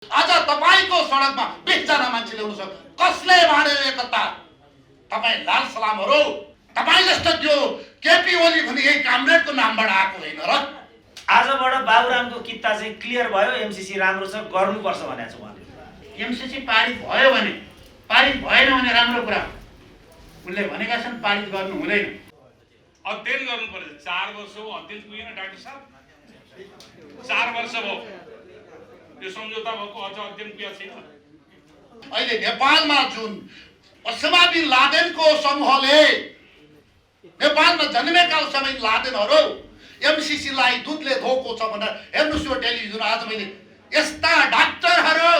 आज तपाईको सडकमा 20 जना मान्छे ल्याउनु छ, कसले भन्यो एकता? तपाई लाल सलामहरु, तपाई जस्तो त्यो केपी ओली भन्ने यही कामरेडको नामबाट आएको होइन र? आजबाट बाबुरामको किता चाहिँ क्लियर भयो, एमसीसी राम्रो छ, गर्नुपर्छ भनेको छ उहाँले। एमसीसी पारित भयो भने, पारित भएन भने राम्रो कुरा। उनले भनेका छन् पारित गर्नु हुँदैन। अध्ययन गर्नुपर्छ। 4 वर्ष हो अध्ययन पुगेन डाक्टर साहब, 4 वर्ष भयो यो सम्झौता भएको, अझ अध्ययन पुगेको छैन। अहिले नेपालमा जुन ओसामा बिन लादेनको समूहले नेपालमा जन्मेका ओसामा बिन लादेनहरु एमसीसी लाई दूधले धोको छ भनेर हेर्नुस् यो टेलिभिजन। आज मैले यस्ता डाक्टरहरु,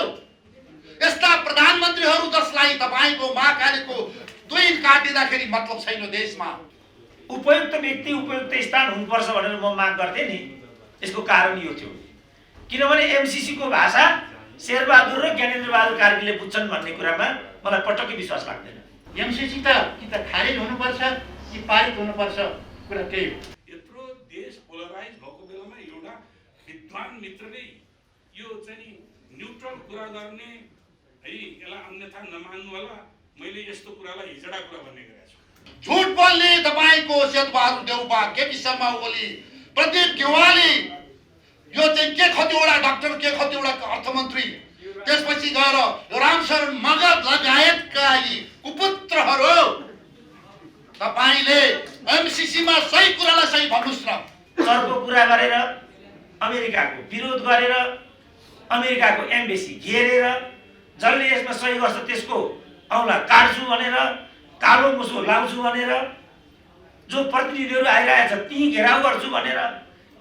यस्ता प्रधानमन्त्रीहरु जसलाई तपाईको महाकालीको दुई काटिँदाखेरि मतलब छैन देशमा। उपयुक्त व्यक्ति उपयुक्त स्थान हुनुपर्छ भनेर म माग गर्थे नि। यसको कारण यो थियो किनभने एमसीसी को भाषा शेरबहादुर र ज्ञानेन्द्र बहादुर कार्कीले बुझ्छन् भन्ने कुरामा मलाई पटक्कै विश्वास लाग्दैन। एमसीसी त कि त खारिज हुनुपर्छ कि पारित हुनुपर्छ, कुरा त्यही हो। यत्रो देश पोलराइज भएको बेलामा एउटा विद्वान मित्रले यो चाहिँ न्यूट्रल कुरा गर्ने है, यसलाई अन्यथा नमान्नु होला, मैले यस्तो कुरालाई हिजडा कुरा भन्ने गरेको छु। झुट बोल्ने तपाईको शेरबहादुर देउबा, केपी शर्मा ओली, प्रदीप गेवाली, यो चाहिँ के कतिवटा डाक्टर, के कतिवटा अर्थमन्त्री, त्यसपछि गएर रामशरण मगध लगायतका यी कुपुत्रहरू तपाईले एमसीसी मा सही कुरालाई सही भन्नुस् न। अर्को कुरा गरेर अमेरिकाको विरोध गरेर अमेरिकाको एम्बेसी घेरेर जसले यसमा सही गर्छ त्यसको औला काट्छु भनेर, कालो मुसो लाउँछु भनेर जो प्रतिनिधिहरू आइरहेका छ ती घेराउ गर्छु भनेर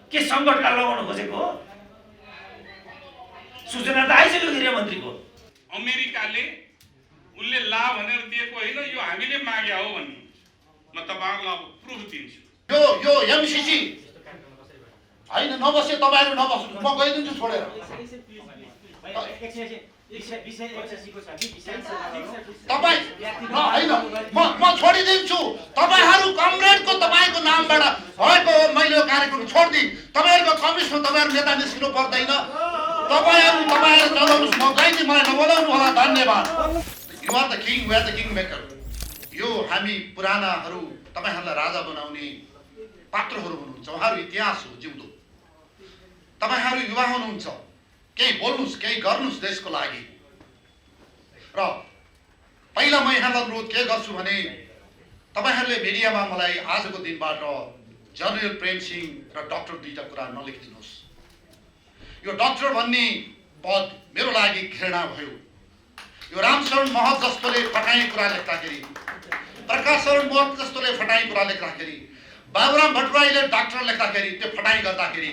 के सङ्कटलाई लगाउन खोजेको हो? सूचना त आइसक्यो गृहमन्त्रीको। अमेरिकाले उनले ला भनेर दिएको होइन, यो हामीले मागे हो भन्ने म तपाईहरुलाई अब प्रुफ दिन्छु। यो एमसीसी हैन नबसे, तपाईहरु नबस्नु, म गइदिन्छु छोडेर। तपाई हैन म छोडिदिन्छु। तपाईहरु कमरेडको तपाईको नामबाट भएको मैले यो कार्यक्रम छोड्दिन। तपाईहरुको कमिसनमा तपाईहरु नेता निस्किनु पर्दैन। तपाईहरु चलाउनुस्, म गइदिन, मलाई नबोलाउनु होला। धन्यवाद। You are the king, we are the king maker. यो हामी पुरानाहरु तपाईहरुलाई राजा बनाउने पात्रहरु हुनुहुन्छ। उहाँहरु इतिहास हो जिउँदो। तपाईहरु युवा हुनुहुन्छ, केही बोल्नुस्, केही गर्नुस् देशको लागि। र पहिला म यहाँलाई अनुरोध के गर्छु भने तपाईहरुले मिडियामा मलाई आजको दिनबाट जनरल प्रेम सिंह र डाक्टर दुईटा कुरा नलेखिदिनुहोस्। यो डाक्टर भन्ने पद मेरो लागि घृणा भयो। यो रामशरण महत जस्तोले फटाई कुरा लेख्दाखेरि, प्रकाश शरण महत जस्तोले फटाई कुरा लेख्दाखेरि, बाबुराम भट्टराईले डाक्टर लेख्दाखेरि त्यो फटाई गर्दाखेरि,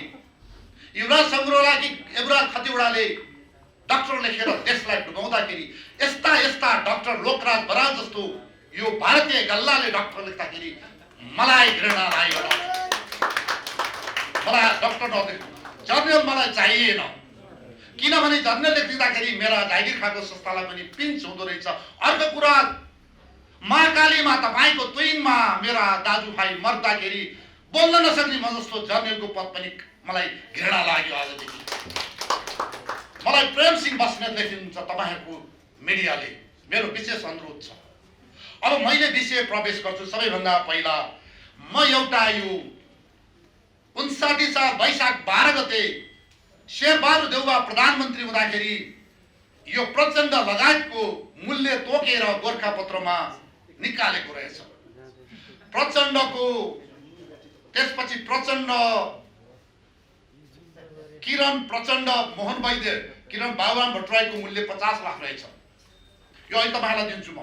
युवराज सङ्ग्रौला कि युवराज खतिवडाले डाक्टर लेखेर देशलाई डुबाउँदाखेरि, यस्ता यस्ता डाक्टर लोकराज बराल जस्तो यो भारतीय गल्लाले डाक्टर लेख्दाखेरि मलाई घृणा लाग्यो। मलाई डाक्टर नदेख्नु, जर्नल मलाई चाहिएन। किनभने जर्नल लेखिदिँदाखेरि मेरा जागिर खाएको संस्थालाई पनि पिन्च हुँदो रहेछ। अर्को कुरा, महाकालीमा तपाईको तुइनमा मेरा दाजुभाइ मर्दाखेरि बोल्न नसक्ने म जस्तो जर्नलको पद पनि मलाई घृणा लाग्यो। आजदेखि मलाई प्रेम सिंह बस्नेत लेखिदिनुहुन्छ तपाईहरुको मिडियाले। मेरो विशेष अनुरोध छ। अब मैले विषय प्रवेश गर्छु। सबैभन्दा पहिला म एउटा यो 59 साल वैशाख 12 गते शेरबहादुर देउबा प्रधानमन्त्री हुँदाखेरि यो प्रचण्ड लगायतको मूल्य तोकेर गोरखापत्रमा निकालेको रहेछ। प्रचण्डको त्यसपछि प्रचण्ड, किरण प्रचण्ड, मोहन वैद्य, किरण बाबुराम भट्टराईको मूल्य 50 लाख रहेछ। यो अहिले तपाईहरुलाई दिन्छु म।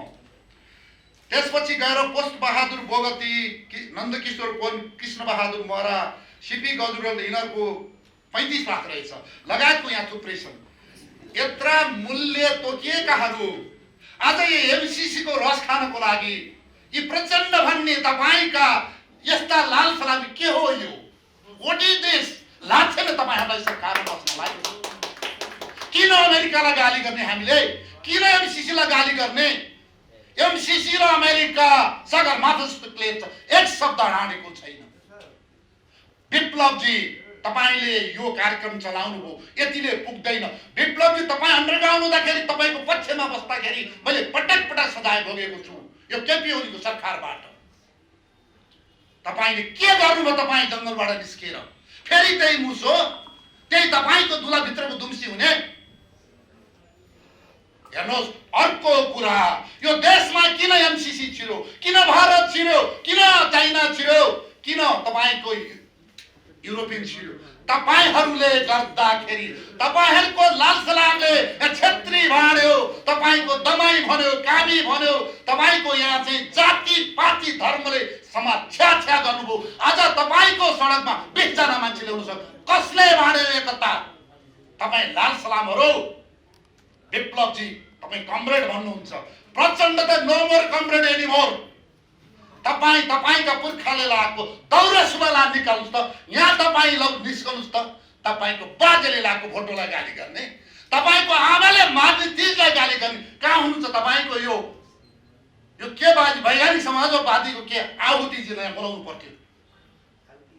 त्यसपछि गएर पोस्ट बहादुर बोगती, नन्दकिशोर कोन, कृष्ण बहादुर महरा, सीपी गजुरल यिनीहरूको 35 लाख रहेछ। लगायतको यहाँ थुप्रै छन्। यत्रा मूल्य तोकिएकाहरू आज यो एमसीसी को रस खानको लागि यी प्रचण्ड भन्ने तपाईका यस्ता लाल सलामी के हो? यो ओटी देश लाग्छन् तपाईहरुलाई सरकारमा बस्नलाई। किन अमेरिकालाई गाली गर्ने हामीले? किन एमसीसी लाई गाली गर्ने? एमसीसी र अमेरिका सगरमाथा जस्तो प्लेट एक शब्द हानेको छैन। विप्लव जी तपाईले यो कार्यक्रम चलाउनु भयो, यतिले पुग्दैन। विप्लवजी तपाईँ अन्डरग्राउन्ड हुँदाखेरि तपाईँको पक्षमा बस्दाखेरि मैले पटक पटक सजाय भोगेको छु यो केपी ओलीको सरकारबाट। तपाईले के गर्नुभयो? तपाईँ जङ्गलबाट निस्केर फेरि त्यही मुसो, त्यही तपाईँको दुलाभित्रको दुम्सी हुने। हेर्नुहोस्, अर्को कुरा, यो देशमा किन एमसीसी छिर्यो, किन भारत छिर्यो, किन चाइना छिर्यो, किन तपाईँको युरोपियन छिर्यो? तपाईहरूले गर्दाखेरि तपाईहरूको लालसलामले क्षेत्री भन्यो, तपाईँको दमाई भन्यो, कामी भन्यो, तपाईँको यहाँ चाहिँ जाति पाति धर्मले समाज छ्या गर्नुभयो। आज तपाईँको सडकमा 20 जना मान्छे ल्याउनु सक्छ, कसले भन्यो एकता? तपाईँ लालसलामहरू। विप्लवजी तपाईँ कमरेड भन्नुहुन्छ, प्रचण्ड त नो मोर कमरेड एनिमोर। तपाईँका पुर्खाले लगाएको दौरा सुरुवाल निकाल्नुहोस् त, यहाँ तपाईँ निस्कनुहोस् त। तपाईँको बाजेले लगाएको फोटोलाई गाली गर्ने, तपाईँको आमाले मार्ने चिजलाई गाली गर्ने, कहाँ हुनुहुन्छ तपाईँको यो के बाजी वैज्ञानिक समाजवादीको के आहुतिजीलाई बोलाउनु पर्थ्यो।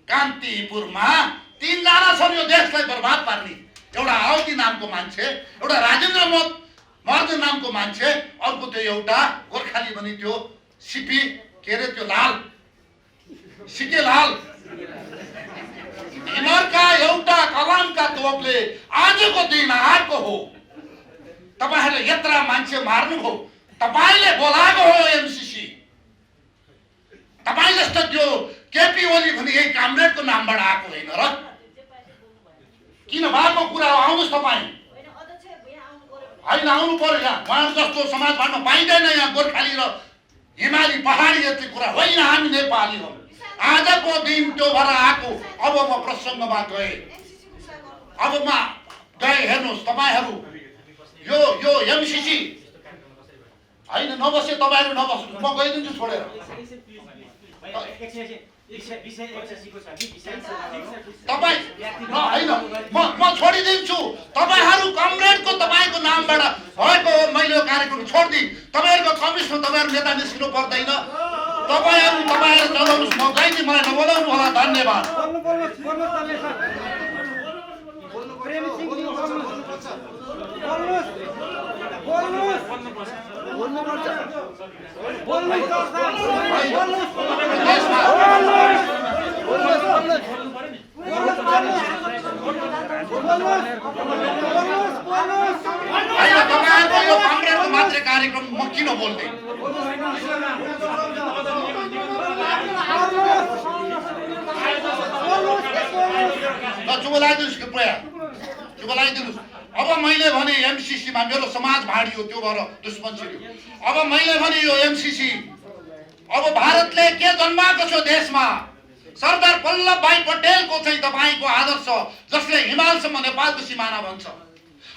कान्तिपुरमा 3 जना छन् यो देशलाई बर्बाद पार्ने, एउटा आहुति नामको मान्छे, एउटा राजेन्द्र महर्जन नामको मान्छे, अर्को त्यो एउटा गोर्खाली भने त्यो सिपी के अरे त्यो लाल सिके लाल। यिनीहरूका एउटा कलामका तोपले आजको दिन आएको हो। तपाईहरूले यत्रा मान्छे मार्नुभयो, तपाईले बोलाएको हो एमसीसी। तपाईँ जस्तो त्यो केपी ओली भने यही कामरेडको नामबाट आएको होइन र? किन भएको कुरा हो? आउनुहोस् तपाईँ। होइन, आउनु पर्यो यहाँ। उहाँहरू जस्तो समाज भन्न पाइँदैन यहाँ। गोर्खाली र हिमाली पहाडी जति कुरा होइन, हामी नेपाली हौ। आजको दिन त्यो भएर आएको। अब म प्रसङ्गमा गएँ, हेर्नुहोस् तपाईँहरू, यो एमसीसी होइन नबसे, तपाईँहरू नबस्नु, म गइदिन्छु छोडेर। तपाईँ होइन, म छोडिदिन्छु। तपाईँहरू कमरेडको तपाईँको नामबाट भएको मैले यो कार्यक्रम छोडिदिएँ। तपाईँहरूको कमिसनमा तपाईँहरू नेता निस्किनु पर्दैन। तपाईँहरू चलाउनुहोस्, म गइदिएँ, मलाई नबोलाउनु होला। धन्यवाद। तपाईँहरूको यो कमरेडको मात्रै कार्यक्रम म किन बोल्दै? चुप लगाइदिनुहोस् कृपया, चुप लगाइदिनुहोस्। अब मैले भने एमसीसीमा मेरो समाज भाडियो, त्यो भएर दुश्मन छिर्यो। अब मैले भने यो एमसीसी, अब भारतले के जन्माएको छ देशमा? सरदार वल्लभ भाई पटेलको चाहिँ तपाईँको आदर्श, जसले हिमालसम्म नेपालको सिमाना भन्छ।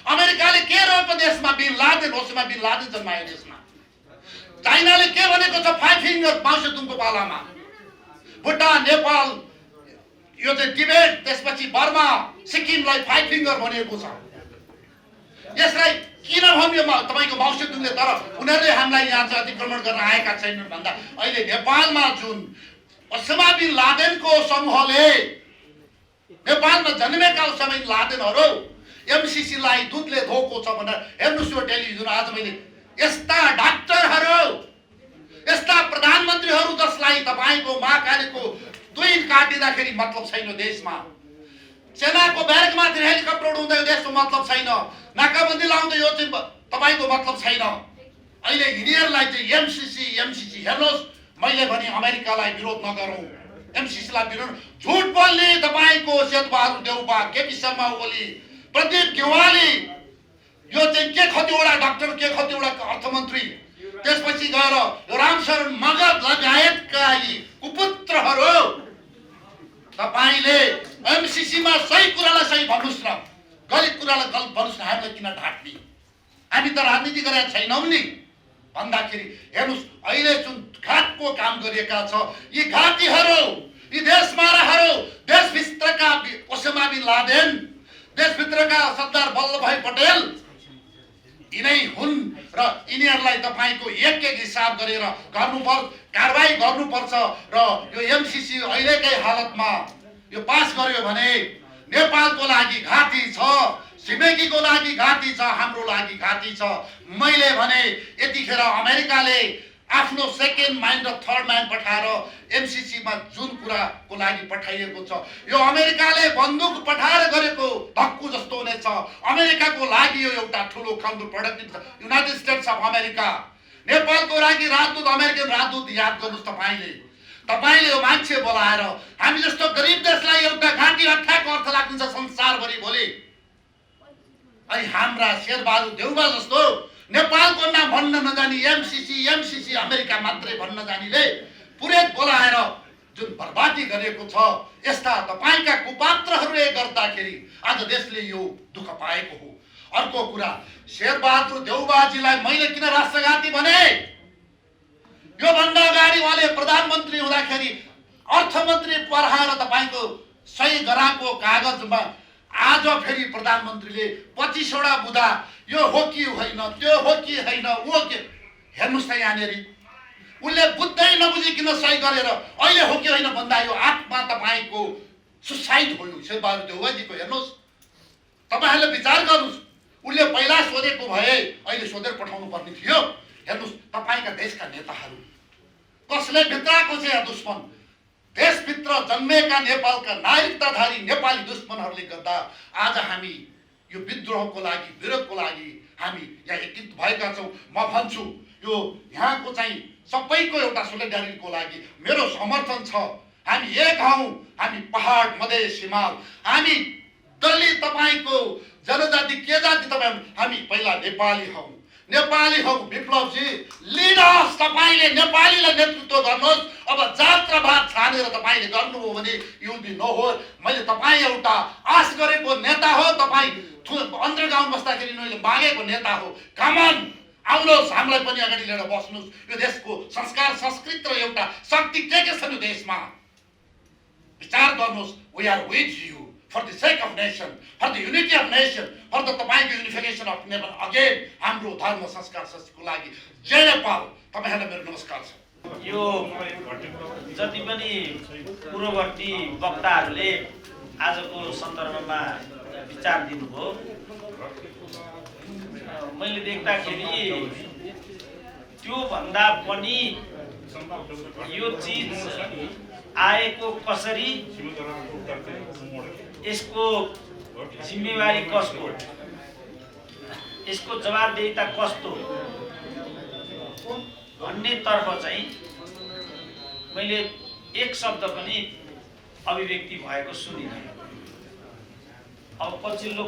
अमेरिकाले के रोको देशमा? Bin Laden, Osama bin Laden जन्मायो देशमा। चाइनाले के भनेको छ? 5 फिङ्गर माओसेतुङको पालामा। भुटान, नेपाल, यो चाहिँ टिबेट, त्यसपछि बर्मा, सिक्किमलाई 5 फिङ्गर भनिएको छ। यसलाई किन भन्यो तपाईँको माओसेतुङले? तर उनीहरूले हामीलाई यहाँ चाहिँ अतिक्रमण गर्न आएका छैनन् भन्दा अहिले नेपालमा जुन ओसामा बिन लादेनको समूहले नेपालमा जन्मेका ओसामा बिन लादेनहरू एमसीसीलाई दुधले धोको छ भनेर हेर्नुहोस् यो टेलिभिजन। आज मैले यस्ता डाक्टरहरू, यस्ता प्रधानमन्त्रीहरू जसलाई तपाईँको महाकालीको दुई काटिँदाखेरि मतलब छैन देशमा। सेनाको ब्यारेकमाथि हेलिकप्टर उड्दै देशको मतलब छैन। नाकाबन्दी लाउँदै यो चाहिँ तपाईँको मतलब छैन। अहिले यिनीहरूलाई चाहिँ एमसीसी हेर्नुहोस्, मैले भने अमेरिकालाई विरोध नगरौँ, एमसीसीलाई विरोध। झुट बोल्ने तपाईँको सेतबहादुर देउपा, केपी शर्मा ओली, प्रदीप गेवाली, यो चाहिँ के कतिवटा डाक्टर, के कतिवटा अर्थमन्त्री, त्यसपछि गएर रामशरण मगध लगायतका यी कुपुत्रहरू, तपाईँले एमसीसीमा सही कुरालाई सही भन्नुहोस् न, गलत कुरालाई गलत भन्नुहोस् न। हामीलाई किन ढाट्ने? हामी त राजनीति गरेका छैनौँ नि भन्दाखेरि हेर्नुहोस्, अहिले जुन घातको काम गरिएका छ यी घातीहरू, यी देशमाराहरू, देशभित्रका Osama bin Laden, देशभित्रका Sardar Vallabh भाई पटेल, यिनै हुन् र यिनीहरूलाई तपाईँको एक हिसाब गरेर गर्नुपर्छ, कारबाही गर्नुपर्छ। र यो एमसीसी अहिलेकै हालतमा यो पास गर्यो भने नेपालको लागि घाँटी छ, छिमेकीको लागि घाँटी छ, हाम्रो लागि घाँटी छ। मैले भने यतिखेर अमेरिकाले आफ्नो सेकेन्ड माइन्ड र थर्ड माइन्ड पठाएर एमसीसीमा जुन कुराको लागि पठाइएको छ, यो अमेरिकाले बन्दुक पठाएर गरेको धक्कु जस्तो हुनेछ। अमेरिकाको लागि यो एउटा ठुलो काउन्टर प्रोडक्टिभ छ। युनाइटेड स्टेट्स अफ अमेरिका नेपालको लागि राजदूत, अमेरिकन राजदूत याद गर्नुहोस् तपाईले यो मान्छे बोलाएर हामी जस्तो गरिब देशलाई एउटा घाँटी अट्ठाको अर्थ लाग्छ संसारभरि भोलि। अनि हाम्रा शेरबहादुर देउबा जस्तो नेपालको नाम भन्न नजानी एमसीसी अमेरिका मात्रै भन्न जानीले पुरै बोलाएर जुन बर्बादी गरेको छ, यस्ता तपाईका कुपात्रहरूले गर्दाखेरि आज देशले यो दुःख पाएको हो। अर्को कुरा, शेरबहादुर देउबाजीलाई मैले किन राष्ट्रघाती भने? यो भन्दा अगाडि उहाँले प्रधानमन्त्री हुँदाखेरि अर्थमन्त्री पढाएर तपाईको सही गराएको कागजमा आज फेरि प्रधानमन्त्रीले 25 वटा बुदा, यो हो कि होइन, त्यो हो कि होइन, वो के हेर्नुस् त यहाँनेरि उनले बुझ्दै नबुझिकन सही गरेर अहिले हो कि होइन भन्दा यो आत्मा तपाईको सुसाइड हो। शेरबहादुर देउबाजीको हेर्नुस्, तपाईहरुले विचार गर्नुस्। उनले पहिला सोधेको भए अहिले सोधेर पठाउनु पर्ने थियो। हेर्नुस्, तपाईका देशका नेताहरू कसले भित्राको छ दुश्मन, देशभित्र जन्मेका नेपालका नागरिकताधारी नेपाली दुश्मनहरूले गर्दा आज हामी यो विद्रोहको लागि, विरोधको लागि हामी यहाँ एकत्रित भएका छौँ। म भन्छु यो यहाँको चाहिँ सबैको एउटा सोलिडारिटीको लागि मेरो समर्थन छ। हामी एक हौँ, हामी पहाड, मधेस, हिमाल, हामी दलित, तपाईको जनजाति के जाति तपाईँ, हामी पहिला नेपाली हौँ। नेपाली हौ। विप्लवजी लिडर्स, तपाईले नेपालीलाई नेतृत्व गर्नुहोस्। अब जात र भात छानेर तपाईले गर्नुभयो भने यु विल बी नो होर। मैले तपाईँ एउटा आश गरेको नेता हो, तपाईँ अन्तर्गाउँ बस्दाखेरि मैले मागेको नेता हो। कमन आउनुहोस्, हामीलाई पनि अगाडि लिएर बस्नुहोस्। यो देशको संस्कार, संस्कृति र एउटा शक्ति के छ यो देशमा विचार गर्नुहोस्। We are with you for the sake of nation, for the unity of nation, for the तपाईँको unification of nation again, हाम्रो धर्म संस्कार संस्कृतिको लागि जय नेपाल। तपाईहरुलाई मेरो नमस्कार छ। यो जति पनि पूर्ववर्ती वक्ताहरूले आजको सन्दर्भमा विचार दिनुभयो, मैले देख्दाखेरि त्यो भन्दा पनि यो चीज आएको कसरी, यसको जिम्मेवारी कसको, यसको जवाबदेहिता कस्तो भन्ने तर्फ चाहिँ मैले एक शब्द पनि अभिव्यक्ति भएको सुनिनँ। अब पछिल्लो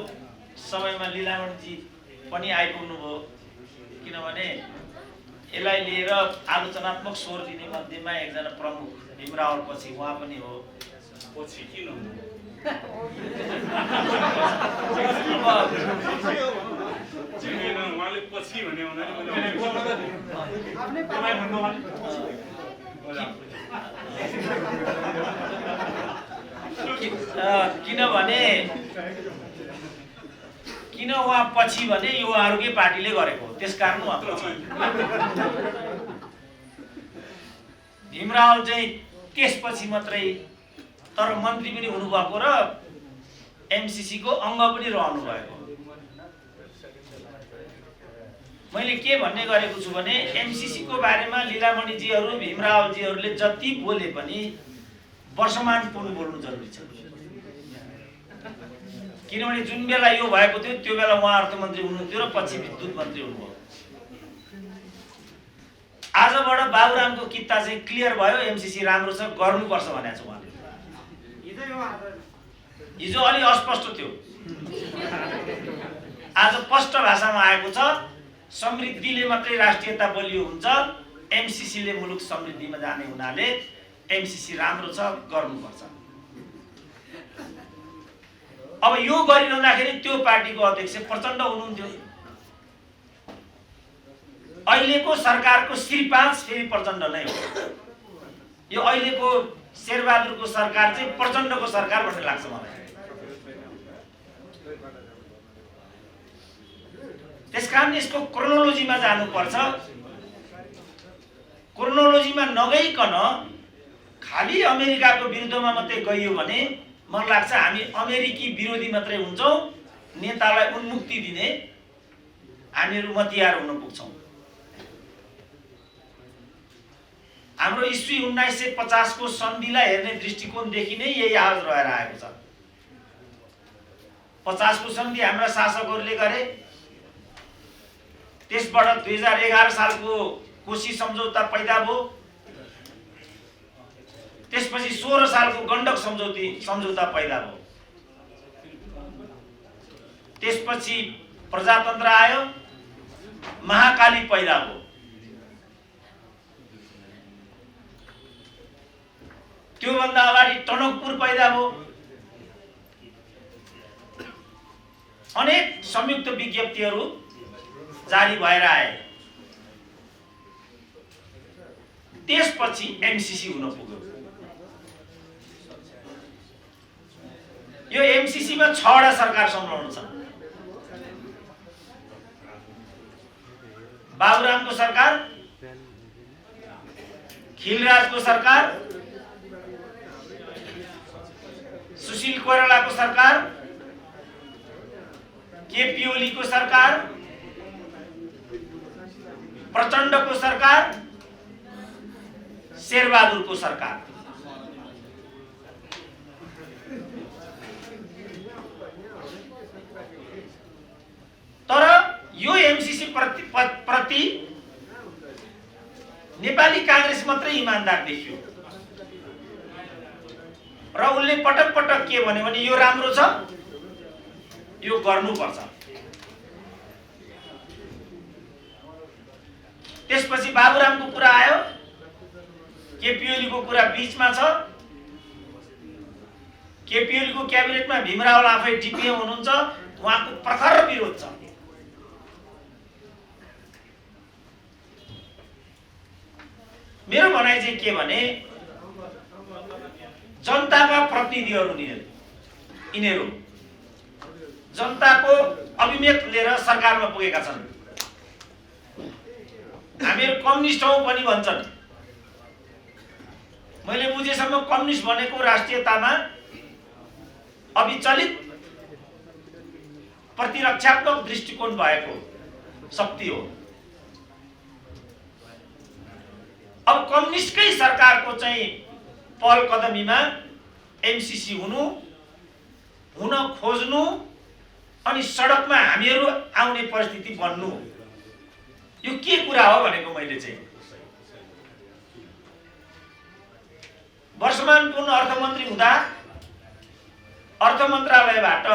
समयमा लीलामणिजी पनि आइपुग्नु भयो, किनभने यसलाई लिएर आलोचनात्मक स्वर दिने मध्येमा एकजना प्रमुख भीमराव पछि उहाँ पनि हो। पछि किन उहाँले पछि भने किनभने किन उहाँ पछि भने यो उहाँहरूकै पार्टीले गरेको हो, त्यसकारण उहाँ पछि। भीमराव चाहिँ त्यसपछि मात्रै, तर मन्त्री पनि हुनुभएको र एमसीसी को अङ्ग पनि रहनु भएको। मैले के भन्ने गरेको छु भने एमसीसी को बारेमा लीलामणिजीहरू, भीमरावजीहरूले जति बोले पनि वर्षमानपूर्ण बोल्नु जरुरी छ। किनभने जुन बेला यो भएको थियो त्यो बेला उहाँ अर्थमन्त्री हुनुहुन्थ्यो र पछि विद्युत मन्त्री हुनुभयो। आजबाट बाबुरामको कित्ता चाहिँ क्लियर भयो, एमसीसी राम्रो छ, गर्नुपर्छ भनेको छ उहाँले। हिजो अलि अस्पष्ट थियो, आज स्पष्ट भाषामा आएको छ। समृद्धिले मात्रै राष्ट्रियता बलियो हुन्छ, एमसीसी ले मुलुक समृद्धिमा जाने हुनाले एमसीसी राम्रो छ, गर्नुपर्छ। अब यो गरिरहँदाखेरि त्यो पार्टीको अध्यक्ष प्रचण्ड हुनुहुन्थ्यो। अहिलेको सरकारको श्री 5 फेरि प्रचण्ड नै हो। यो अहिलेको शेरबहादुरको सरकार चाहिँ प्रचण्डको सरकार भन्ने लाग्छ मलाई। त्यसकारण यसको क्रोनोलोजीमा जानुपर्छ। क्रोनोलोजीमा नगइकन खाली अमेरिकाको विरुद्धमा मात्रै गइयो भने मलाई लाग्छ हामी अमेरिकी विरोधी मात्रै हुन्छौँ, नेतालाई उन्मुक्ति दिने हामीहरू मतियार हुन पुग्छौँ। हाम्रो इस्वी 1950 को सन्धिलाई हेर्ने दृष्टिकोणदेखि नै यही आवाज रहेर आएको छ। 50 को सन्धि हाम्रा शासकहरूले गरे, त्यसबाट 2011 सालको कोशी सम्झौता पैदा भयो, त्यसपछि 16 सालको गण्डक सम्झौता पैदा भयो, त्यसपछि प्रजातन्त्र आयो, महाकाली पैदा भयो, त्योभन्दा अगाडि टनकपुर पैदा भयो, अनेक संयुक्त विज्ञप्तिहरू जारी भएर आए, त्यसपछि एमसीसी हुन पुग्यो। यो एमसीसी मा 6 वटा सरकार संलग्न छ। बाबुरामको सरकार, खिलराजको सरकार, सुशील कोइरालाको सरकार, केपी ओलीको सरकार, प्रचण्डको सरकार, शेरबहादुरको सरकार। तर यो एमसीसी प्रति नेपाली कांग्रेस मात्रै इमानदार देखियो र उनले पटक पटक के भन्यो भने यो राम्रो छ, यो गर्नुपर्छ। त्यसपछि बाबुरामको कुरा आयो, केपी ओलीको कुरा बीचमा छ। केपी ओलीको क्याबिनेटमा भीमराव आफै डिपिएम हुनुहुन्छ, उहाँको प्रखर विरोध छ। मेरो भनाइ चाहिँ के भने जनताका प्रतिनिधिहरू यिनीहरू जनताको अभिमत लिएर सरकारमा पुगेका छन्। हामीहरू कम्युनिस्ट हौं पनि भन्छन्। मैले बुझेसम्म कम्युनिस्ट भनेको राष्ट्रियतामा अविचलित प्रतिरक्षात्मक दृष्टिकोण भएको शक्ति हो। अब कम्युनिस्टकै सरकारको चाहिँ पहल कदमीमा एमसीसी हुन खोज्नु अनि सडकमा हामीहरू आउने परिस्थिति बन्नु, यो के कुरा हो भनेको मैले चाहिँ वर्षमान पुन अर्थमन्त्री हुँदा अर्थ मन्त्रालयबाट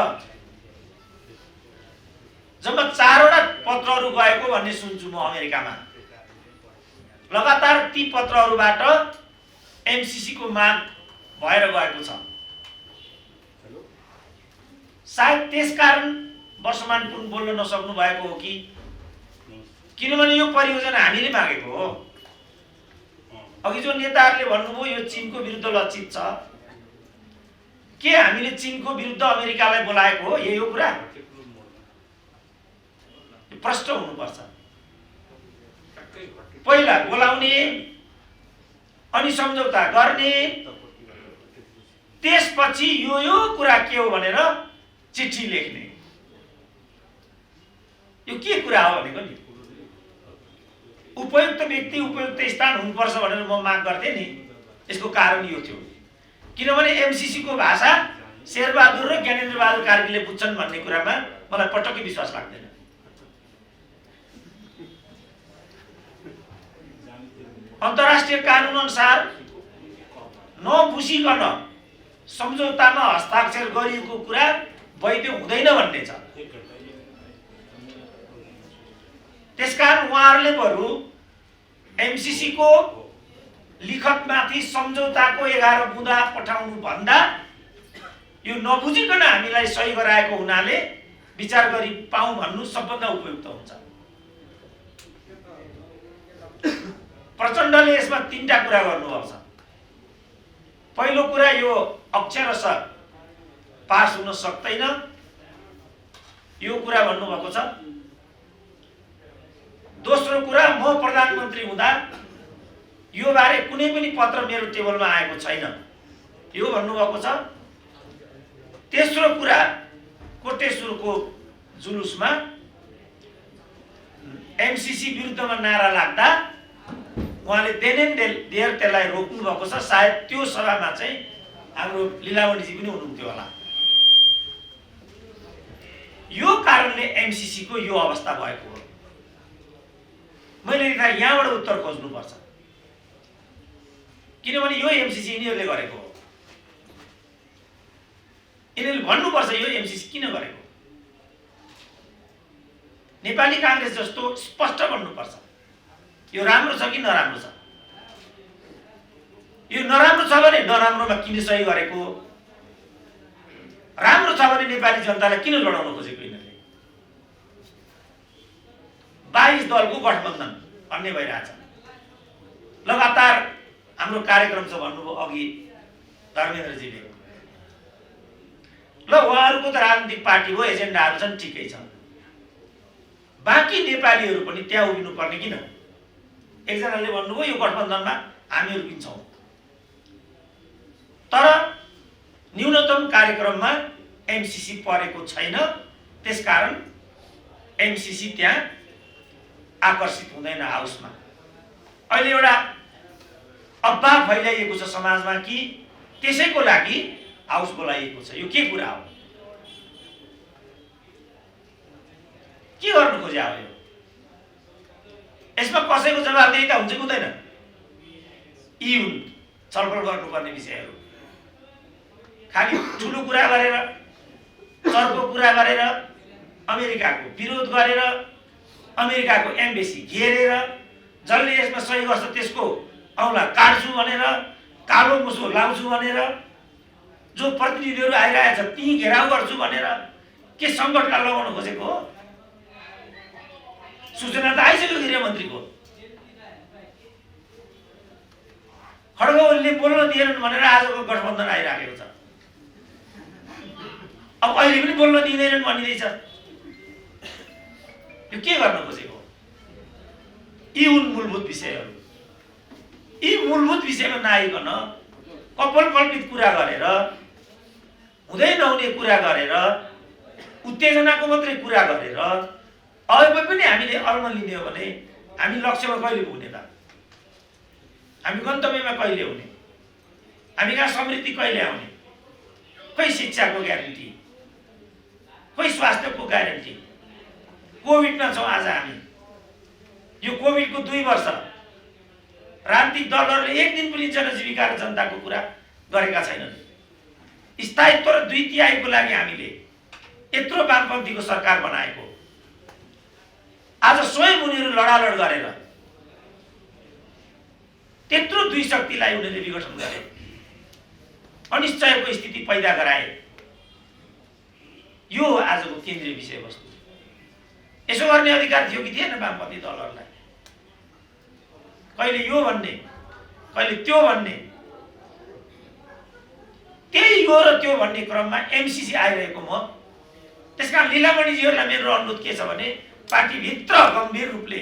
जम्मा 4 वटा पत्रहरू गएको भन्ने सुन्छु म अमेरिकामा। लगातार ती पत्रहरूबाट एमसीसी को माग भएर गएको छ। सायद त्यसकारण वर्षमान पुन बोल्न नसक्नु भएको हो कि, किनभने यो परियोजना हामीले मागेको हो। अघि जो नेताहरूले भन्नुभयो यो चीनको विरुद्ध लक्षित छ, के हामीले चीनको विरुद्ध अमेरिकालाई बोलाएको हो? यही हो कुरा। प्रश्न हुनुपर्छ। पहिला बोलाउने अनि सम्झौता गर्ने, त्यसपछि यो कुरा के हो भनेर चिठी लेख्ने, यो के कुरा हो भनेको नि। उपयुक्त व्यक्ति उपयुक्त स्थान हुनुपर्छ भनेर म माग गर्थे नि। यसको कारण यो थियो किनभने एमसीसी को भाषा शेरबहादुर र ज्ञानेन्द्र बहादुर कार्कीले बुझ्छन् भन्ने कुरामा मलाई पटक्कै विश्वास लाग्दैन। अन्तर्राष्ट्रिय कानुन अनुसार नबुझिकन सम्झौतामा हस्ताक्षर गरिएको कुरा वैध हुँदैन भन्ने छ। त्यसकारण उहाँहरूले बरु एमसीसी को लिखतमाथि सम्झौताको 11 बुँदा पठाउनु भन्दा यो नबुझिकन हामीलाई सही गराएको हुनाले विचार गरी पाऊँ भन्नु सबभन्दा उपयुक्त हुन्छ। प्रचण्डले यसमा 3टा कुरा गर्नुभएको छ। पहिलो कुरा यो अक्षरशः पास हुन सक्दैन, यो कुरा भन्नुभएको छ। दोस्रो कुरा, म प्रधानमन्त्री हुँदा यो बारे कुनै पनि पत्र मेरो टेबलमा आएको छैन, यो भन्नुभएको छ। तेस्रो कुरा, कोटेश्वरको जुलुसमा एमसीसी विरुद्धमा नारा लाग्दा उहाँले देन एन्ड देयर त्यसलाई रोक्नु भएको छ। सायद त्यो सभामा चाहिँ हाम्रो लीलावतीजी पनि हुनुहुन्थ्यो होला। यो कारणले एमसीसी को यो अवस्था भएको हो। मैले यहाँबाट उत्तर खोज्नुपर्छ, किनभने यो एमसीसी यिनीहरूले गरेको हो। यिनीहरूले भन्नुपर्छ यो एमसीसी किन गरेको। नेपाली कांग्रेस जस्तो स्पष्ट भन्नुपर्छ यो राम्रो छ कि नराम्रो छ। यो नराम्रो छ भने नराम्रोमा किन सही गरेको, राम्रो छ भने नेपाली जनतालाई किन लडाउन खोजेको। यिनीहरूले 22 दलको गठबन्धन अन्य भइरहेछ। लगातार हाम्रो कार्यक्रम छ भन्नुभयो अघि धर्मेन्द्रजीले। ल उहाँहरूको त राजनीतिक पार्टी हो, एजेन्डाहरू छन्, ठिकै छ। बाँकी नेपालीहरू पनि त्यहाँ उभिनु पर्ने किन। एकजनाले भन्नुभयो यो गठबन्धनमा हामीहरू पनि छौँ, तर न्यूनतम कार्यक्रममा एमसीसी परेको छैन, त्यसकारण एमसीसी त्यहाँ आकर्षित हुँदैन हाउसमा। अहिले एउटा अफवाह फैलाइएको छ समाजमा कि त्यसैको लागि हाउस बोलाइएको छ। यो के कुरा हो, के गर्नु खोजे हो यो। यसमा कसैको जवाफदेही त हुन्छ कि हुँदैन। यी हुन् छलफल गर्नुपर्ने विषयहरू। खालि ठुलो कुरा गरेर, चर्को कुरा गरेर, अमेरिकाको विरोध गरेर, अमेरिकाको एम्बेसी घेरेर, जसले यसमा सही गर्छ त्यसको औँला काट्छु भनेर, कालो मुसो लाउँछु भनेर, जो प्रतिनिधिहरू आइरहेछ ती घेराउ गर्छु भनेर के सङ्कटलाई लगाउन खोजेको हो। सूचना त आइसक्यो गृहमन्त्रीको। खड्ग ओलीले बोल्न दिएनन् भनेर आजको गठबन्धन आइराखेको छ। अब अहिले पनि बोल्न दिँदैनन् भनिँदैछ। यो के गर्न खोजेको। यी हुन् मूलभूत विषयहरू। यी मूलभूत विषयमा नआइकन कल्पित कुरा गरेर, हुँदै नहुने कुरा गरेर, उत्तेजनाको मात्रै कुरा गरेर अब पनि हामीले अल्म लिने हो भने हामी लक्ष्यमा कहिले पुग्ने त। हामी गन्तव्यमा कहिले हुने, हामी कहाँ समृद्धि कहिले आउने। खोइ शिक्षाको ग्यारेन्टी, खोइ स्वास्थ्यको ग्यारेन्टी। कोभिडमा छौँ आज हामी। यो कोभिडको 2 वर्ष राजनीतिक दलहरूले एक दिन पनि जनजीविका र जनताको कुरा गरेका छैनन्। स्थायित्व र 2/3 लागि हामीले यत्रो वामपन्थीको सरकार बनाएको। आज स्वयं उनीहरू लडालड गरेर त्यत्रो 2 शक्तिलाई उनीहरूले विघटन गरे, अनिश्चयको स्थिति पैदा गराए। यो आजको केन्द्रीय विषयवस्तु। यसो गर्ने अधिकार थियो कि थिएन वामपन्थी दलहरूलाई। कहिले यो भन्ने, कहिले त्यो भन्ने। त्यही यो र त्यो भन्ने क्रममा एमसीसी आइरहेको म। त्यसकारण लीलामणिजीहरूलाई मेरो अनुरोध के छ भने पार्टीभित्र गम्भीर रूपले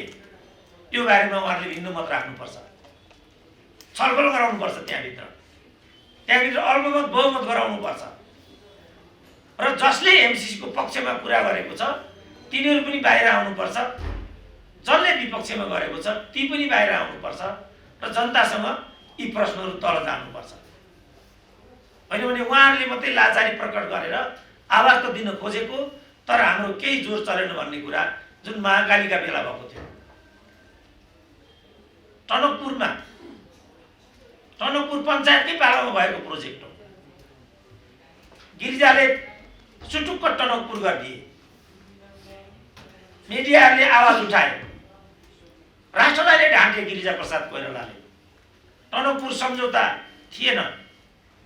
यो बारेमा उहाँहरूले भिन्न मत राख्नुपर्छ, छलफल गराउनुपर्छ। त्यहाँभित्र अल्पमत बहुमत गराउनुपर्छ र जसले एमसीसी को पक्षमा कुरा गरेको छ तिनीहरू पनि बाहिर आउनुपर्छ, जसले विपक्षमा गरेको छ ती पनि बाहिर आउनुपर्छ र जनतासँग यी प्रश्नहरू तल जानुपर्छ। होइन भने उहाँहरूले मात्रै लाचारी प्रकट गरेर आवाज त दिन खोजेको, तर हाम्रो केही जोर चलेन भन्ने कुरा जुन महाकालीका बेला भएको थियो। टनकपुर पञ्चायतकै पालामा भएको प्रोजेक्ट हो। गिरिजाले सुटुक्क टनकपुर गरिदिए, मिडियाहरूले आवाज उठाए, राष्ट्रलाई ढाँटे गिरिजा प्रसाद कोइरालाले। टनकपुर सम्झौता थिएन,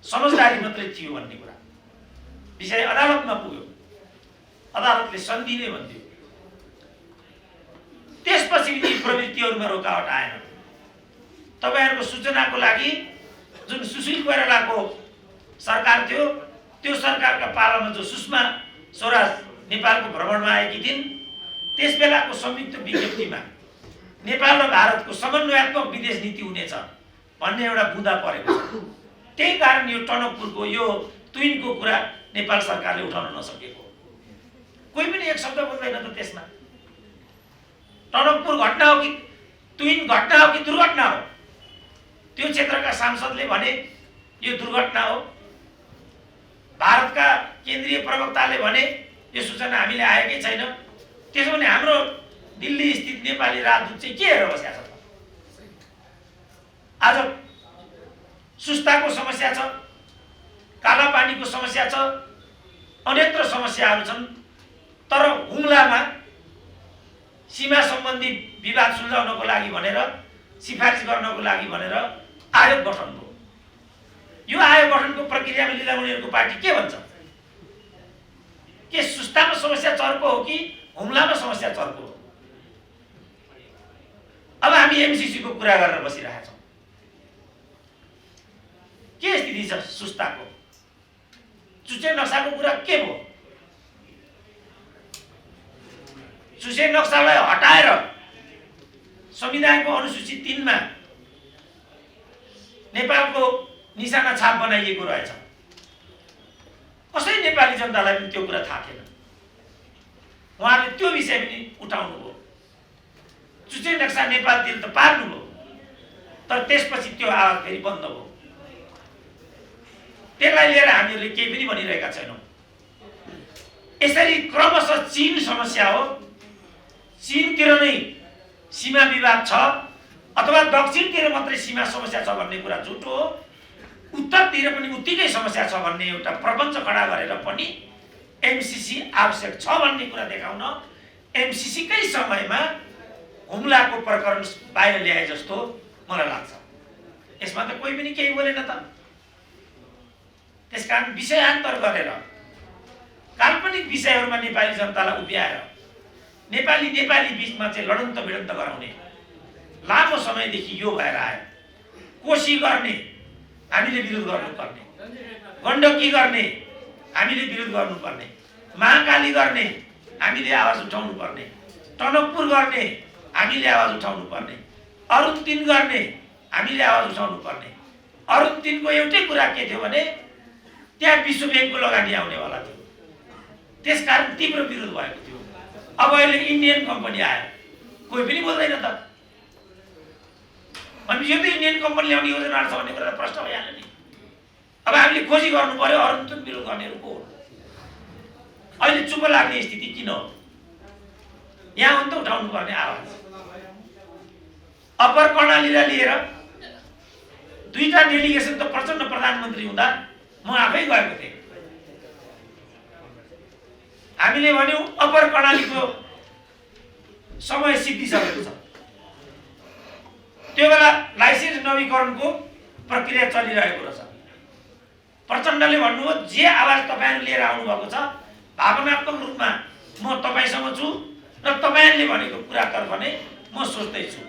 समझदारी मात्रै थियो भन्ने कुरा। विषय अदालतमा पुग्यो, अदालतले सन्धि नै भन्थ्यो। त्यसपछि यी प्रवृत्तिहरूमा रोकावट आएन। तपाईहरुको सूचनाको लागि जुन सुशील कोइरालाको सरकार थियो, त्यो सरकारका पालामा जो सुषमा स्वराज नेपालको भ्रमणमा आएकी थिइन्, त्यसबेलाको संयुक्त विज्ञप्तिमा नेपाल र भारतको समन्वयात्मक विदेश नीति हुनेछ भन्ने एउटा बुँदा परेको छ। त्यही कारण यो टनकपुरको यो तुइनको कुरा नेपाल सरकारले उठाउन नसकेको। कोही पनि एक शब्द बोल्दैन त त्यसमा। टनकपुर घटना हो कि तुहिन घटना हो कि दुर्घटना हो? त्यो क्षेत्रका सांसदले भने यो दुर्घटना हो। भारतका केन्द्रीय प्रवक्ताले भने यो सूचना हामीले आएकै छैन। त्यसो भने हाम्रो दिल्ली स्थित नेपाली राजदूत चाहिँ के हेरेर बसेका छ? आज सुस्ताको समस्या छ, कालापानीको समस्या छ, अनेक समस्याहरू छन्। तर हुम्लामा सीमा सम्बन्धी विवाद सुल्झाउनको लागि भनेर, सिफारिस गर्नको लागि भनेर आयोग गठन भयो। यो आयोग गठनको प्रक्रियामा लिलामणिहरूको पार्टी के भन्छ? के सुस्तामा समस्या चर्को हो कि हुम्लामा समस्या चर्को हो? अब हामी एमसीसी को कुरा गरेर बसिरहेका छौँ। के स्थिति छ सुस्ताको? चुचे नक्साको कुरा के भयो? चुचे नक्सालाई हटाएर संविधानको अनुसूची 3 मा नेपालको निशाना छाप बनाइएको रहेछ। कसै नेपाली जनतालाई पनि त्यो कुरा थाहा थिएन। उहाँले त्यो विषय पनि उठाउनु भयो। चुचे नक्सा नेपालतिर त पार्नु भयो, तर त्यसपछि त्यो आवाज फेरि बन्द भयो। त्यसलाई लिएर हामीहरूले केही पनि भनिरहेका छैनौँ। यसरी क्रमशः चीन समस्या हो। चीनतिर नै सीमा विवाद छ अथवा दक्षिणतिर मात्रै सीमा समस्या छ भन्ने कुरा झुटो हो। उत्तरतिर पनि उत्तिकै समस्या छ भन्ने एउटा प्रपञ्च खडा गरेर पनि एमसीसी आवश्यक छ भन्ने कुरा देखाउन एमसीसी कै समयमा हुम्लाको प्रकरण बाहिर ल्याए जस्तो मलाई लाग्छ। यसमा त कोही पनि केही बोलेन त। त्यसकारण विषयान्तर गरेर काल्पनिक विषयहरूमा नेपाली जनतालाई उभ्याएर नेपाली बीचमा चाहिँ लडन्त भिडन्त गराउने लामो समयदेखि यो भएर आयो। कोशी गर्ने हामीले विरोध गर्नुपर्ने, गण्डकी गर्ने हामीले विरोध गर्नुपर्ने, महाकाली गर्ने हामीले आवाज उठाउनु पर्ने, टनकपुर गर्ने हामीले आवाज उठाउनु पर्ने, अरुण 3 गर्ने हामीले आवाज उठाउनु पर्ने। अरुण 3 को एउटै कुरा के थियो भने त्यहाँ विश्व ब्याङ्कको लगानी आउनेवाला थियो। त्यसकारण तीव्र विरोध भएको थियो। अब अहिले इन्डियन कम्पनी आयो, कोही पनि बोल्दैन त। अनि यो त इन्डियन कम्पनी ल्याउने योजना छ भन्ने कुरा प्रश्न भइहाल्यो नि। अब हामीले खोजी गर्नु पर्यो अरुण 3 विरोध गर्नेहरू को हो। अहिले चुप लाग्ने स्थिति किन हो? यहाँ हो नि त उठाउनु पर्ने आवाज। अप्पर कर्णालीलाई लिएर 2टा डेलिगेसन त प्रचण्ड प्रधानमन्त्री हुँदा म आफै गएको थिएँ। हामीले भन्यौं अप्पर कर्णालीको समय सिद्धिसकेको छ। त्यो बेला लाइसेन्स नवीकरणको प्रक्रिया चलिरहेको रहेछ। प्रचण्डले भन्नुभयो जे आवाज तपाईहरु लिएर आउनु भएको छ भावनात्मक रूपमा म तपाईसँग छु र तपाईहरुले भनेको कुरा गर्ने म सोच्दै छु।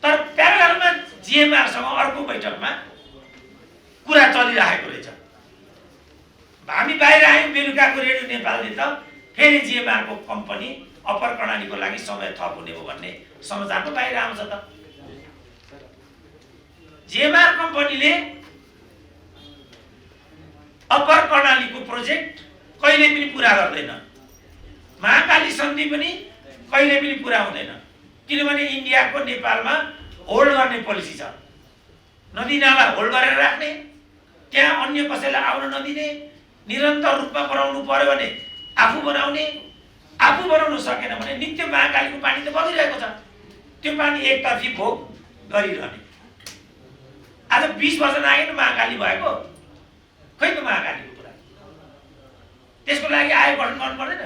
तर प्यारलमा जीएमआरसँग अर्को बैठकमा कुरा चलिरहेको रहेछ। हामी बाहिर आयौं बेलुकाको रेडियो नेपालले त फेरि जीएमआरको कम्पनी अप्पर कर्णालीको लागि समय थप हुने हो भन्ने समाचार त बाहिर आउँछ त। जीएमआर कम्पनीले अप्पर कर्णालीको प्रोजेक्ट कहिले पनि पूरा गर्दैन। महाकाली सन्धि पनि कहिले पनि पूरा हुँदैन, किनभने इन्डियाको नेपालमा होल्ड गर्ने पोलिसी छ। नदी नाला होल्ड गरेर राख्ने, त्यहाँ अन्य कसैलाई आउन नदिने, निरन्तर रूपमा बनाउनु पर्यो भने आफू बनाउने, आफू बनाउन सकेन भने नित्य महाकालीको पानी त बगिरहेको छ, त्यो पानी एकतर्फी भोग गरिरहने। आज 20 वर्ष लागेन महाकाली भएको, खै त महाकालीको कुरा। त्यसको लागि आयोग गठन गर्नु पर्दैन?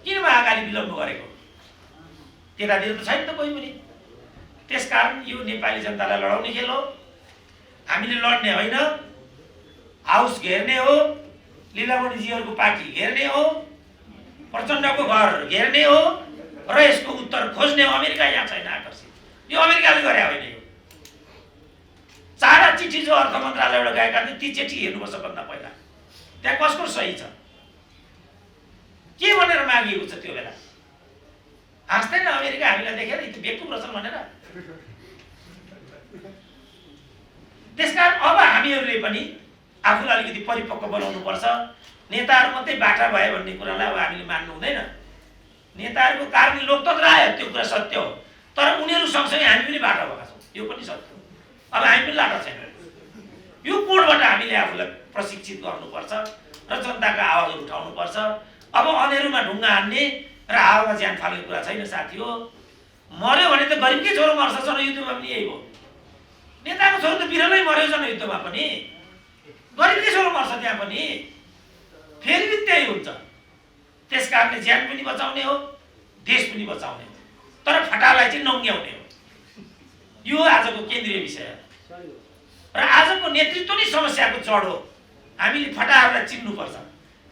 किन महाकाली विलम्ब गरेको? त्यतातिर त छैन त कोही पनि। त्यसकारण यो नेपाली जनतालाई लडाउने खेल हो। हामीले लड्ने होइन, हाउस घेर्ने हो, लीलामणिजीहरूको पार्टी घेर्ने हो, प्रचण्डको घर घेर्ने हो र यसको उत्तर खोज्ने हो। अमेरिका यहाँ छैन आकर्षित, यो अमेरिकाले गरे होइन। यो 4 चिठी जो अर्थ मन्त्रालयबाट गएका थिए ती चिठी हेर्नुपर्छ भन्दा पहिला त्यहाँ कसको सही छ, के भनेर मागिएको छ त्यो बेला। हाँस्दैन अमेरिका हामीलाई देखेर यति बेकुब रहेछन् भनेर। त्यसकारण अब हामीहरूले पनि आफूलाई अलिकति परिपक्व बनाउनुपर्छ। नेताहरू मात्रै बाटा भयो भन्ने कुरालाई अब हामीले मान्नु हुँदैन। नेताहरूको कारणले लोकतन्त्र आयो, त्यो कुरा सत्य हो। तर उनीहरू सँगसँगै हामी पनि बाटा भएका छौँ, यो पनि सत्य हो। अब हामी पनि लाटा छैन। यो कोडबाट हामीले आफूलाई प्रशिक्षित गर्नुपर्छ र जनताको आवाज उठाउनुपर्छ। अब अँधेरोमा ढुङ्गा हान्ने र हावामा ज्यान फाल्ने कुरा छैन साथी हो। मर्यो भने त गरिबकै छोरो मर्छ, जनयुद्धमा पनि यही हो। नेताको छोरो त बिरलै मर्यो जनयुद्धमा पनि, गरिबकै छोरो मर्छ त्यहाँ पनि, फेरि पनि त्यही हुन्छ। त्यस कारणले ज्यान पनि बचाउने हो, देश पनि बचाउने हो, तर फटालाई चाहिँ नङ्ग्याउने हो। यो आजको केन्द्रीय विषय र आजको नेतृत्व नै समस्याको जड हो। हामीले फटाहरूलाई चिन्नुपर्छ।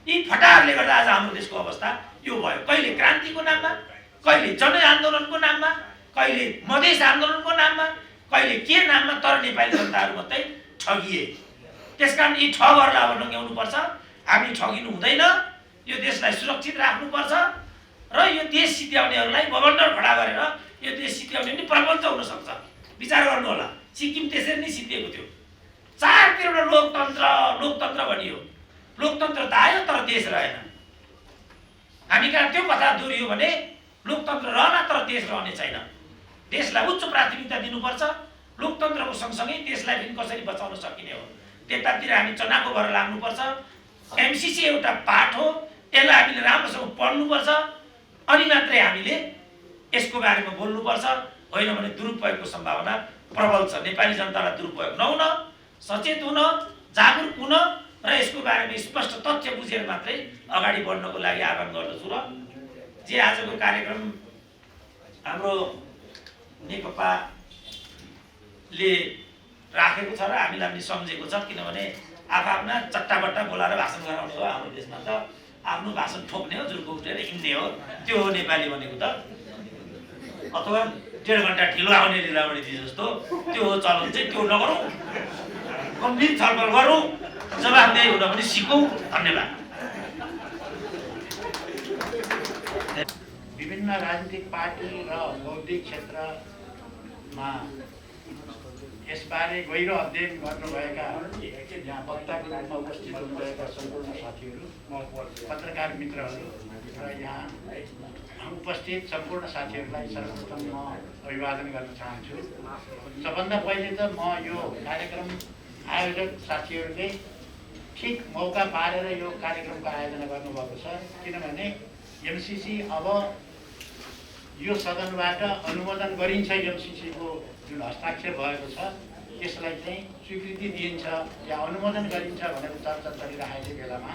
यी फटाहरूले गर्दा आज हाम्रो देशको अवस्था यो भयो। कहिले क्रान्तिको नाममा, कहिले जनआन्दोलनको नाममा, कहिले मधेस आन्दोलनको नाममा, कहिले के नाममा, तर नेपाली जनताहरू मात्रै ठगिए। त्यसकारण यी ठगहरूलाई अब नङ्ग्याउनुपर्छ। हामी ठगिनु हुँदैन। यो देशलाई सुरक्षित राख्नुपर्छ र यो देश सिध्याउनेहरूलाई बबन्डर खडा गरेर यो देश सिध्याउने पनि प्रपञ्च हुन सक्छ। विचार गर्नु होला, सिक्किम त्यसरी नै सिद्धिएको थियो। चारतिर लोकतन्त्र भनियो, लोकतन्त्र त आयो तर देश रहेन। हामी कहाँ त्यो कथा दोहोरियो भने लोकतन्त्र रहला तर देश रहने छैन। देशलाई उच्च प्राथमिकता दिनुपर्छ। लोकतन्त्रको सँगसँगै देशलाई पनि कसरी बचाउन सकिने हो त्यतातिर हामी चनाखो भएर लाग्नुपर्छ। एमसीसी एउटा पाठ हो, यसलाई हामीले राम्रोसँग पढ्नुपर्छ। अनि मात्रै हामीले यसको बारेमा बोल्नुपर्छ। होइन भने दुरुपयोगको सम्भावना प्रबल छ। नेपाली जनतालाई दुरुपयोग नहुन, सचेत हुन, जागरुक हुन र यसको बारेमा स्पष्ट तथ्य बुझेर मात्रै अगाडि बढ्नको लागि आह्वान गर्दछु। र जे आजको कार्यक्रम हाम्रो नेकपाले राखेको छ र हामीलाई पनि सम्झेको छ, किनभने आफ्ना चट्टाबट्टा बोलाएर भाषण गराउने हो। हाम्रो देशमा त आफ्नो भाषण ठोक्ने हो, जुर्को उठेर हिँड्ने हो। त्यो हो नेपाली भनेको त। अथवा 1.5 घन्टा ढिलो आउने लीलावणी दिए जस्तो त्यो हो चलन चाहिँ। त्यो नगरौँ, गम्भीर छलफल गरौँ, जवाफदेही हुन पनि सिकौँ। धन्यवाद। विभिन्न राजनीतिक पार्टी र बौद्धिक क्षेत्रमा यसबारे गहिरो अध्ययन गर्नुभएका यहाँ वक्ताको रूपमा उपस्थित हुनुभएका सम्पूर्ण साथीहरू, पत्रकार मित्रहरू र यहाँ उपस्थित सम्पूर्ण साथीहरूलाई सर्वप्रथम म अभिवादन गर्न चाहन्छु। सबभन्दा पहिले त म यो कार्यक्रम आयोजक साथीहरूले ठिक मौका पारेर यो कार्यक्रमको आयोजना गर्नुभएको छ। किनभने एमसीसी अब यो सदनबाट अनुमोदन गरिन्छ। एमसीसीको जुन हस्ताक्षर भएको छ त्यसलाई चाहिँ स्वीकृति दिइन्छ या अनुमोदन गरिन्छ भनेर चर्चा चलिरहेको बेलामा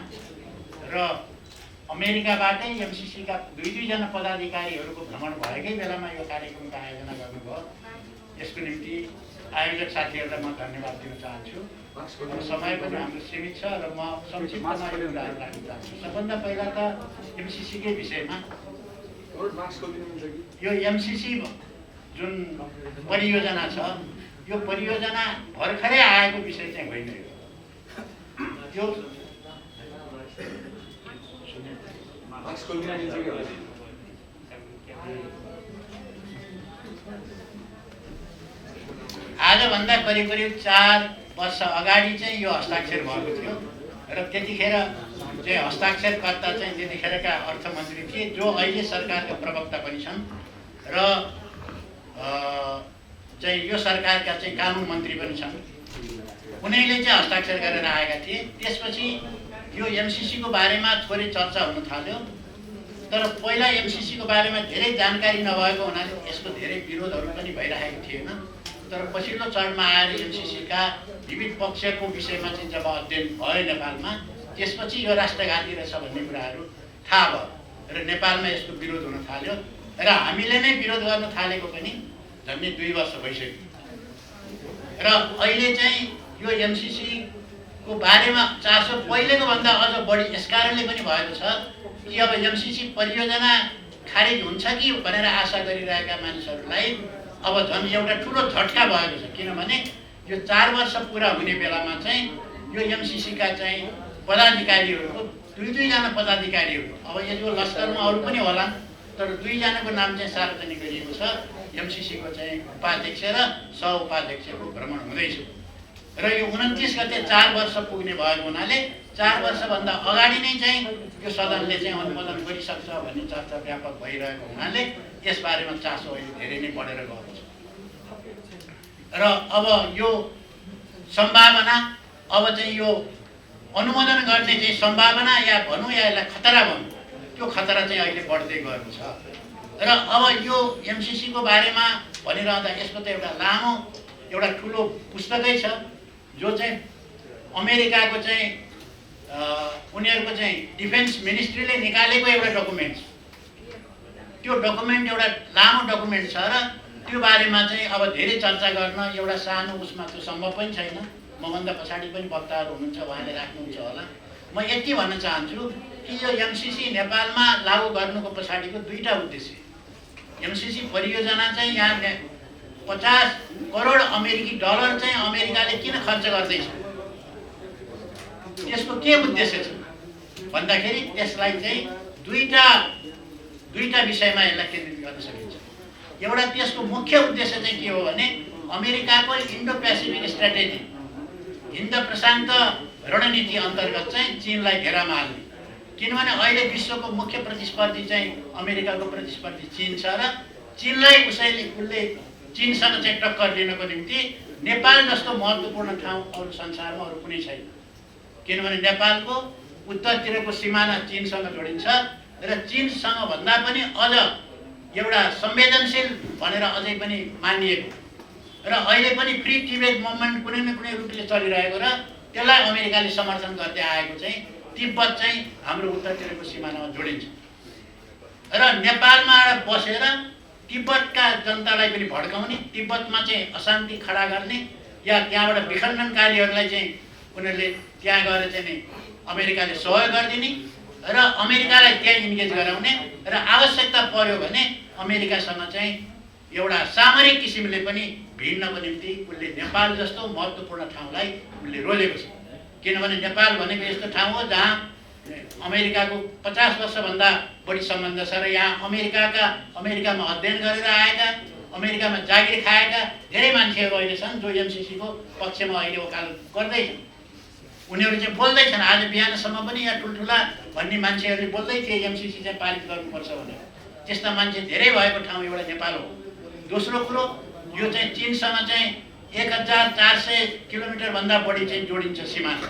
र अमेरिकाबाटै एमसीसीका 2 जना पदाधिकारीहरूको भ्रमण भएकै बेलामा यो कार्यक्रमको आयोजना गर्नुभयो। यसको निम्ति आयोजक साथीहरूलाई म धन्यवाद दिन चाहन्छु। समय पनि हाम्रो सीमित छ र म संक्षिप्तमा यो कुराहरू राख्न चाहन्छु। सबभन्दा पहिला त एमसीसीकै विषयमा यो एमसीसी जुन परियोजना छ, यो परियोजना भर्खरै आएको विषय चाहिँ होइन। यो आजभन्दा करिब 4 वर्ष अगाडि चाहिँ यो हस्ताक्षर भएको थियो र त्यतिखेर चाहिँ हस्ताक्षरकर्ता चाहिँ त्यतिखेरका अर्थमन्त्री थिए, जो अहिले सरकारका प्रवक्ता पनि छन् र चाहिँ यो सरकारका चाहिँ कानुन मन्त्री पनि छन्। उनीहरूले चाहिँ हस्ताक्षर गरेर आएका थिए। त्यसपछि यो एमसीसीको बारेमा थोरै चर्चा हुन थाल्यो, तर पहिला एमसीसीको बारेमा धेरै जानकारी नभएको हुनाले यसको धेरै विरोधहरू पनि भइरहेको थिएन। तर पछिल्लो चरणमा आएर एमसीसीका विविध पक्षको विषयमा चाहिँ जब अध्ययन भयो नेपालमा, त्यसपछि यो राष्ट्रघाती रहेछ भन्ने कुराहरू थाहा भयो र नेपालमा यसको विरोध हुन थाल्यो र हामीले नै विरोध गर्न थालेको पनि झन्डै 2 वर्ष भइसक्यो। र अहिले चाहिँ यो एमसीसीको बारेमा चासो पहिलेको भन्दा अझ बढी यस कारणले पनि भएको छ कि अब एमसीसी परियोजना खारेज हुन्छ कि भनेर आशा गरिरहेका मानिसहरूलाई अब झन् एउटा ठुलो झट्का भएको छ। किनभने यो 4 वर्ष पुरा हुने बेलामा चाहिँ यो एमसीसीका चाहिँ पदाधिकारीहरूको 2 जना पदाधिकारीहरू, अब यो लस्करमा अरू पनि होलान्, तर 2 जनाको नाम चाहिँ सार्वजनिक गरिएको छ। एमसीसीको चाहिँ उपाध्यक्ष र सहउपाध्यक्षको भ्रमण हुँदैछ। र यो 29 गते 4 वर्ष पुग्ने भएको हुनाले 4 वर्षभन्दा अगाडि नै चाहिँ यो सदनले चाहिँ अनुमोदन गरिसक्छ भन्ने चर्चा व्यापक भइरहेको हुनाले यसबारेमा चासो अहिले धेरै नै बढेर गएको छ। र अब यो सम्भावना अब चाहिँ यो अनुमोदन गर्ने चाहिँ सम्भावना या भनौँ या यसलाई खतरा भनौँ, त्यो खतरा चाहिँ अहिले बढ्दै गएको छ। र अब यो एमसिसीको बारेमा भनिरहँदा यसको त एउटा लामो एउटा ठुलो पुस्तकै छ जो चाहिँ अमेरिकाको चाहिँ उनीहरूको चाहिँ डिफेन्स मिनिस्ट्रीले निकालेको एउटा डकुमेन्ट छ। त्यो डकुमेन्ट एउटा लामो डकुमेन्ट छ र त्यो बारेमा चाहिँ अब धेरै चर्चा गर्न एउटा सानो उसमा त्यो सम्भव पनि छैन। मभन्दा पछाडि पनि वक्ताहरू हुनुहुन्छ, उहाँले राख्नुहुन्छ होला। म यति भन्न चाहन्छु कि यो एमसिसी नेपालमा लागू गर्नुको पछाडिको दुईटा उद्देश्य। एमसिसी परियोजना चाहिँ यहाँ 50 करोड अमेरिकी डलर चाहिँ अमेरिकाले किन खर्च गर्दैछ, त्यसको के उद्देश्य छ भन्दाखेरि त्यसलाई चाहिँ दुईटा विषयमा यसलाई केन्द्रित गर्न सकिन्छ। एउटा त्यसको मुख्य उद्देश्य चाहिँ के हो भने अमेरिकाको इन्डो पेसिफिक स्ट्राटेजी, हिन्द प्रशान्त रणनीति अन्तर्गत चाहिँ चीनलाई घेरामा हाल्ने। किनभने अहिले विश्वको मुख्य प्रतिस्पर्धी चाहिँ अमेरिकाको प्रतिस्पर्धी चीन छ र चीनलाई उसले चीनसँग चाहिँ टक्कर दिनको निम्ति नेपाल जस्तो महत्त्वपूर्ण ठाउँ अरू संसारमा अरू कुनै छैन। किनभने नेपालको उत्तरतिरको सिमाना चीनसँग जोडिन्छ र चीनसँग भन्दा पनि अझ एउटा संवेदनशील भनेर अझै पनि मानिएको र अहिले पनि फ्री टिबेट मुभमेन्ट कुनै न कुनै रूपले चलिरहेको र त्यसलाई अमेरिकाले समर्थन गर्दै आएको चाहिँ तिब्बत चाहिँ हाम्रो उत्तरतिरको सिमानामा जोडिन्छ र नेपालमा बसेर तिब्बतका जनतालाई पनि भड्काउने, तिब्बतमा चाहिँ अशान्ति खडा गर्ने या त्यहाँबाट विखण्डनकारीहरूलाई चाहिँ उनीहरूले त्यहाँ गएर चाहिँ अमेरिकाले सहयोग गरिदिने र अमेरिकालाई त्यहाँ इन्गेज गराउने र आवश्यकता पर्यो भने अमेरिकासँग चाहिँ एउटा सामरिक किसिमले पनि भिड्नको निम्ति उसले नेपाल जस्तो महत्त्वपूर्ण ठाउँलाई उसले रोजेको छ। किनभने नेपाल भनेको यस्तो ठाउँ हो जहाँ अमेरिकाको 50 वर्षभन्दा बढी सम्बन्ध छ र यहाँ अमेरिकामा अध्ययन गरेर आएका, अमेरिकामा जागिर खाएका धेरै मान्छेहरू अहिले छन् जो एमसिसीको पक्षमा अहिले वकालत गर्दैछन्। उनीहरू चाहिँ बोल्दैछन्, आज बिहानसम्म पनि यहाँ ठुल्ठुला भन्ने मान्छेहरूले बोल्दै थिए एमसिसी चाहिँ पारित गर्नुपर्छ भनेर। त्यस्ता मान्छे धेरै भएको ठाउँ एउटा नेपाल हो। दोस्रो कुरो, यो चाहिँ चीनसँग चाहिँ 1400 किलोमिटरभन्दा बढी चाहिँ जोडिन्छ सिमाना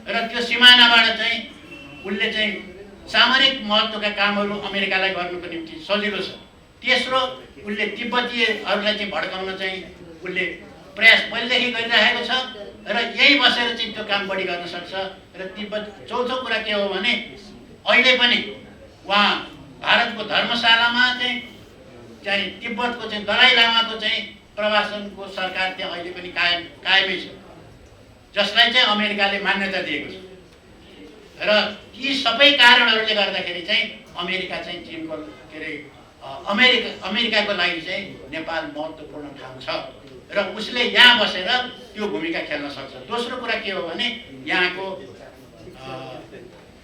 र त्यो सिमानाबाट चाहिँ उसले चाहिँ सामरिक महत्त्वका कामहरू अमेरिकालाई गर्नुको निम्ति सजिलो छ। तेस्रो, उसले तिब्बतीहरूलाई चाहिँ भड्काउन चाहिँ उसले प्रयास पहिलेदेखि गरिरहेको छ र यही बसेर चाहिँ त्यो काम बढी गर्न सक्छ र तिब्बत। चौथो कुरा के हो भने अहिले पनि उहाँ भारतको धर्मशालामा चाहिँ तिब्बतको चाहिँ दलाई लामाको चाहिँ प्रवासनको सरकार त्यहाँ अहिले पनि कायमै छ, जसलाई चाहिँ अमेरिकाले मान्यता दिएको छ। र यी सबै कारणहरूले गर्दाखेरि चाहिँ अमेरिका चाहिँ चीनको के अरे अमेरिकाको लागि चाहिँ नेपाल महत्त्वपूर्ण ठाउँ छ र उसले यहाँ बसेर त्यो भूमिका खेल्न सक्छ। दोस्रो कुरा के हो भने यहाँको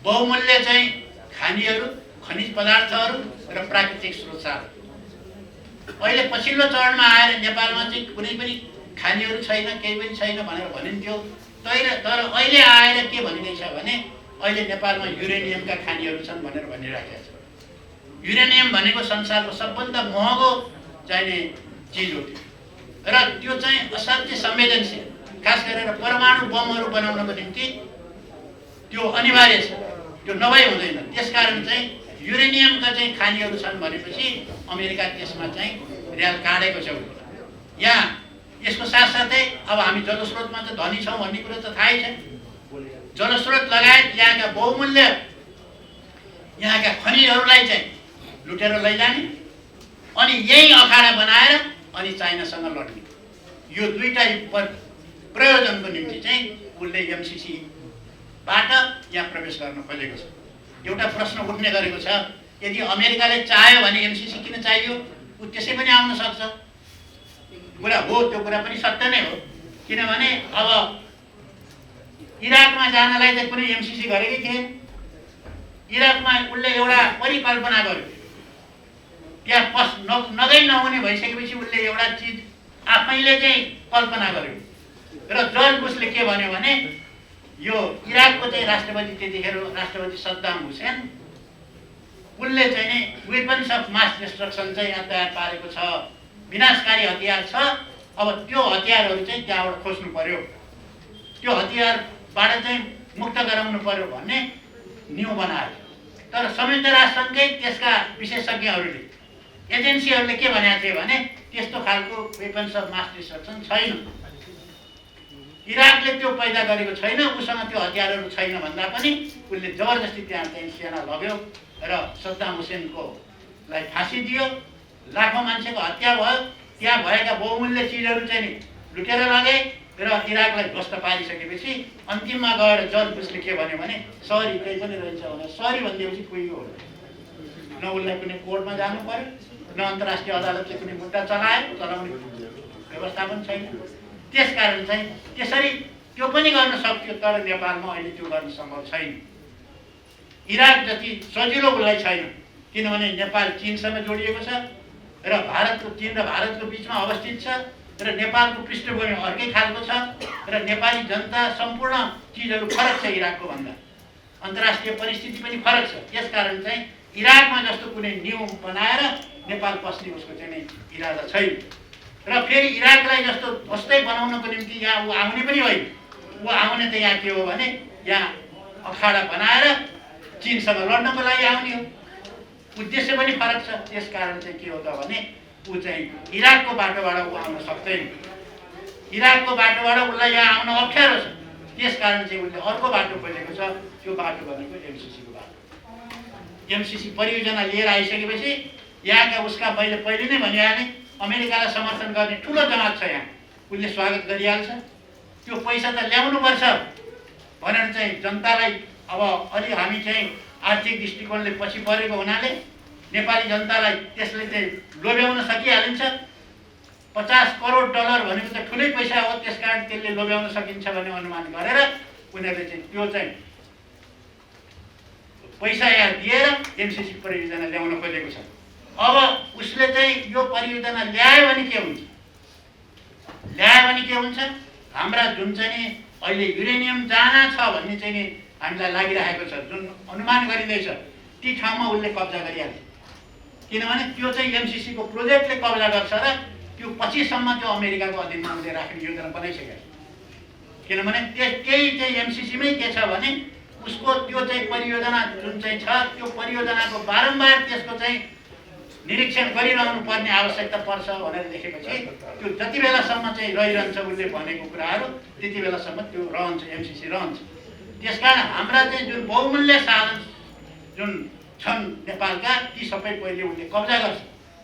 बहुमूल्य चाहिँ खानीहरू, खनिज पदार्थहरू र प्राकृतिक स्रोत छ। अहिले पछिल्लो चरणमा आएर नेपालमा चाहिँ कुनै पनि खानीहरू छैन, केही पनि छैन भनेर भनिन्थ्यो। तर अहिले आएर के भनिँदैछ भने अहिले नेपालमा युरेनियमका खानीहरू छन् भनेर भनिराखेको छ। युरेनियम भनेको संसारको सबभन्दा महँगो चाहिने चिज हो त्यो र त्यो चाहिँ असाध्यै संवेदनशील, खास गरेर परमाणु बमहरू बनाउनको निम्ति त्यो अनिवार्य छ, त्यो नभई हुँदैन। त्यसकारण चाहिँ युरेनियमका चाहिँ खानीहरू छन् भनेपछि अमेरिका त्यसमा चाहिँ र्याल काटेको छ। यहाँ यसको साथसाथै अब हामी जलस्रोतमा त धनी छौँ भन्ने कुरो त थाहै छ। जलस्रोत लगायत यहाँका बहुमूल्य यहाँका खनिजहरूलाई चाहिँ लुटेर लैजाने अनि यही अखाडा बनाएर अनि चाइनासँग लड्ने, यो दुईटा प्रयोजनको निम्ति चाहिँ उसले एमसिसीबाट यहाँ प्रवेश गर्न खोजेको छ। एउटा प्रश्न उठ्ने गरेको छ, यदि अमेरिकाले चाह्यो भने एमसिसी किन चाहियो? ऊ त्यसै पनि आउन सक्छ। कुरा हो, त्यो कुरा पनि सत्य नै हो। किनभने अब इराकमा जानलाई चाहिँ कुनै एमसिसी गरेकै थिएन। इराकमा उसले एउटा परिकल्पना गर्यो, त्यहाँ नगई नहुने भइसकेपछि उसले एउटा चिज आफैले चाहिँ कल्पना गर्यो र जर्ज बुशले के भन्यो भने यो इराकको चाहिँ राष्ट्रपति त्यतिखेर राष्ट्रपति सद्दाम हुसेन उनले चाहिँ नि वेपन्स अफ मास डिस्ट्रक्सन चाहिँ यहाँ तयार पारेको छ, विनाशकारी हतियार छ, अब त्यो हतियारहरू चाहिँ त्यहाँबाट खोज्नु पर्यो, त्यो हतियारबाट चाहिँ मुक्त गराउनु पर्यो भन्ने नीउ बनायो। तर संयुक्त राष्ट्रसङ्घकै त्यसका विशेषज्ञहरूले एजेन्सीहरूले के भनेका थिए भने त्यस्तो खालको वेपन्स अफ मास डिस्ट्रक्सन छैन, इराकले त्यो पैदा गरेको छैन, उसँग त्यो हतियारहरू छैन भन्दा पनि उसले जबरजस्ती त्यहाँ चाहिँ सेना लग्यो र सद्दाम हुसेनको लाई फाँसी दियो, लाखौँ मान्छेको हत्या भयो, त्यहाँ भएका बहुमूल्य चिजहरू चाहिँ नि लुटेर लगे र इराकलाई ध्वस्त पारिसकेपछि अन्तिममा गएर जर्ज बुशले के भन्यो भने सरी केही पनि रहेछ भने सरी भनिदिएपछि पुग्यो। न उसलाई कुनै कोर्टमा जानु पर्यो, न अन्तर्राष्ट्रिय अदालतले कुनै मुद्दा चलाउने व्यवस्था पनि छैन। त्यसकारण चाहिँ त्यसरी त्यो पनि गर्न सक्थ्यो, तर नेपालमा अहिले त्यो गर्न सम्भव छैन। इराक जति सजिलो उसलाई छैन, किनभने नेपाल चीनसँग जोडिएको छ र चीन र भारतको बिचमा अवस्थित छ र नेपालको पृष्ठभूमि अर्कै खालको छ र नेपाली जनता सम्पूर्ण चिजहरू फरक छ इराकको भन्दा, अन्तर्राष्ट्रिय परिस्थिति पनि फरक छ। त्यसकारण चाहिँ इराकमा जस्तो कुनै नियम बनाएर नेपाल पस्ने उसको चाहिँ इरादा छैन र फेरि इराकलाई जस्तो ध्वस्तै बनाउनको निम्ति यहाँ ऊ आउने पनि होइन। ऊ आउने त यहाँ के हो भने यहाँ अखाडा बनाएर चीनसँग लड्नको लागि आउने हो, उद्देश्य पनि फरक छ। त्यसकारण चाहिँ के हो त भने ऊ चाहिँ इराकको बाटोबाट ऊ आउन सक्दैन, इराकको बाटोबाट उसलाई यहाँ आउन अप्ठ्यारो छ। त्यसकारण चाहिँ उसले अर्को बाटो खोजेको छ, त्यो बाटो भनेको एमसिसीको बाटो। एमसिसी परियोजना लिएर आइसकेपछि यहाँका उसका मैले पहिले नै भनिहालेँ अमेरिकालाई समर्थन गर्ने ठुलो जमात छ यहाँ, उसले स्वागत गरिहाल्छ। त्यो पैसा त ल्याउनुपर्छ भनेर चाहिँ जनतालाई अब अलि हामी चाहिँ आर्थिक दृष्टिकोणले पछि परेको हुनाले नेपाली जनतालाई त्यसले चाहिँ लोभ्याउन सकिहालिन्छ। 50 करोड डलर भनेको त ठुलै पैसा हो, त्यसकारण त्यसले लोभ्याउन सकिन्छ भन्ने अनुमान गरेर उनीहरूले चाहिँ त्यो चाहिँ पैसा यहाँ दिएर एमसिसी परियोजना ल्याउन खोजेको छ। अब उसले चाहिँ यो परियोजना ल्यायो भने के हुन्छ, हाम्रा जुन चाहिँ नि अहिले युरेनियम जहाँ छ भन्ने चाहिँ नि हामीलाई लागिरहेको छ, जुन अनुमान गरिँदैछ ती ठाउँमा उसले कब्जा गरिहाल्छ। किनभने त्यो चाहिँ एमसिसीको प्रोजेक्टले कब्जा गर्छ र त्यो पछिसम्म त्यो अमेरिकाको अधीनमा उसले राख्ने योजना बनाइसकेको छ। किनभने त्यही चाहिँ एमसिसीमै के छ भने उसको त्यो चाहिँ परियोजना जुन चाहिँ छ त्यो परियोजनाको बारम्बार त्यसको चाहिँ निरीक्षण गरिरहनु पर्ने आवश्यकता पर्छ भनेर देखेपछि त्यो जति बेलासम्म चाहिँ रहिरहन्छ उसले भनेको कुराहरू त्यति बेलासम्म त्यो रहन्छ, एमसिसी रहन्छ। त्यसकारण हाम्रा चाहिँ जुन बहुमूल्य साधन जुन छन् नेपालका ती सबै पहिले उसले कब्जा गर्छ।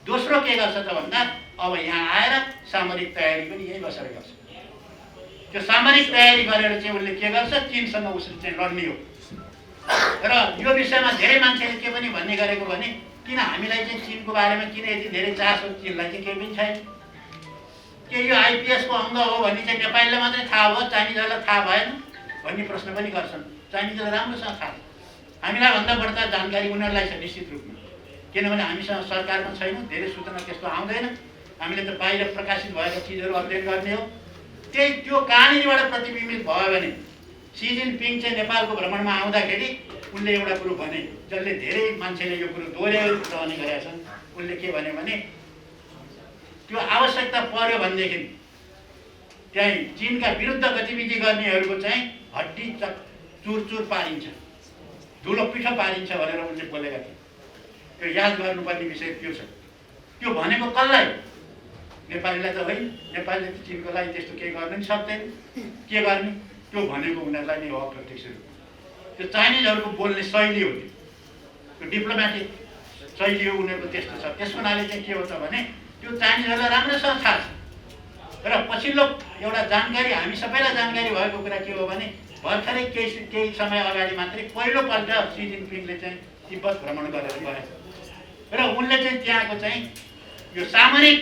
दोस्रो के गर्छ त भन्दा अब यहाँ आएर सामरिक तयारी पनि यही बसेर गर्छ। त्यो सामरिक तयारी गरेर चाहिँ उसले के गर्छ, चीनसँग उसले चाहिँ लड्ने हो। र यो विषयमा धेरै मान्छेले के पनि भन्ने गरेको भने किन हामीलाई चाहिँ चीनको बारेमा किन यति धेरै चासो, चीनलाई चाहिँ केही पनि छैन, के यो आइपिएसको अङ्ग हो भन्ने चाहिँ नेपालीलाई मात्रै थाहा भयो, चाइनिजहरूलाई थाहा भएन भन्ने प्रश्न पनि गर्छन्। चाइनिजलाई राम्रोसँग थाहा, हामीलाई भन्दा बढ्ता जानकारी उनीहरूलाई छ निश्चित रूपमा, किनभने हामीसँग सरकारमा छैनौँ, धेरै सूचना त्यस्तो आउँदैन, हामीले त बाहिर प्रकाशित भएका चिजहरू अध्ययन गर्ने हो। त्यही त्यो कहाँनिरबाट प्रतिबिम्बित भयो भने सी जिनपिङ चाहिँ नेपालको भ्रमणमा आउँदाखेरि उनले एउटा कुरो भने जसले धेरै मान्छेले यो कुरो दोहोऱ्याइरहने गरेका छन्। उनले के भन्यो भने त्यो आवश्यकता पर्यो भनेदेखि त्यही चीनका विरुद्ध गतिविधि गर्नेहरूको चाहिँ हड्डी चुरचुर पारिन्छ, धुलो पिठो पारिन्छ भनेर उनले बोलेका थिए। त्यो याद गर्नुपर्ने विषय त्यो छ। त्यो भनेको कसलाई? नेपालीलाई त होइन, नेपालीले त चीनको लागि त्यस्तो केही गर्न पनि सक्दैन, के गर्ने? त्यो भनेको उनीहरूलाई नै हो अप्रत्यक्ष रूपमा। त्यो चाइनिजहरूको बोल्ने शैली हो, त्यो डिप्लोमेटिक शैली हो उनीहरूको, त्यस्तो छ। त्यस हुनाले चाहिँ के हो त भने त्यो चाइनिजहरूलाई राम्रोसँग थाहा छ। र पछिल्लो एउटा जानकारी हामी सबैलाई जानकारी भएको कुरा के हो भने भर्खरै केही समय अगाडि मात्रै पहिलोपल्ट सी जिनपिङले चाहिँ तिब्बत भ्रमण गरेर गए र उनले चाहिँ त्यहाँको चाहिँ यो सामरिक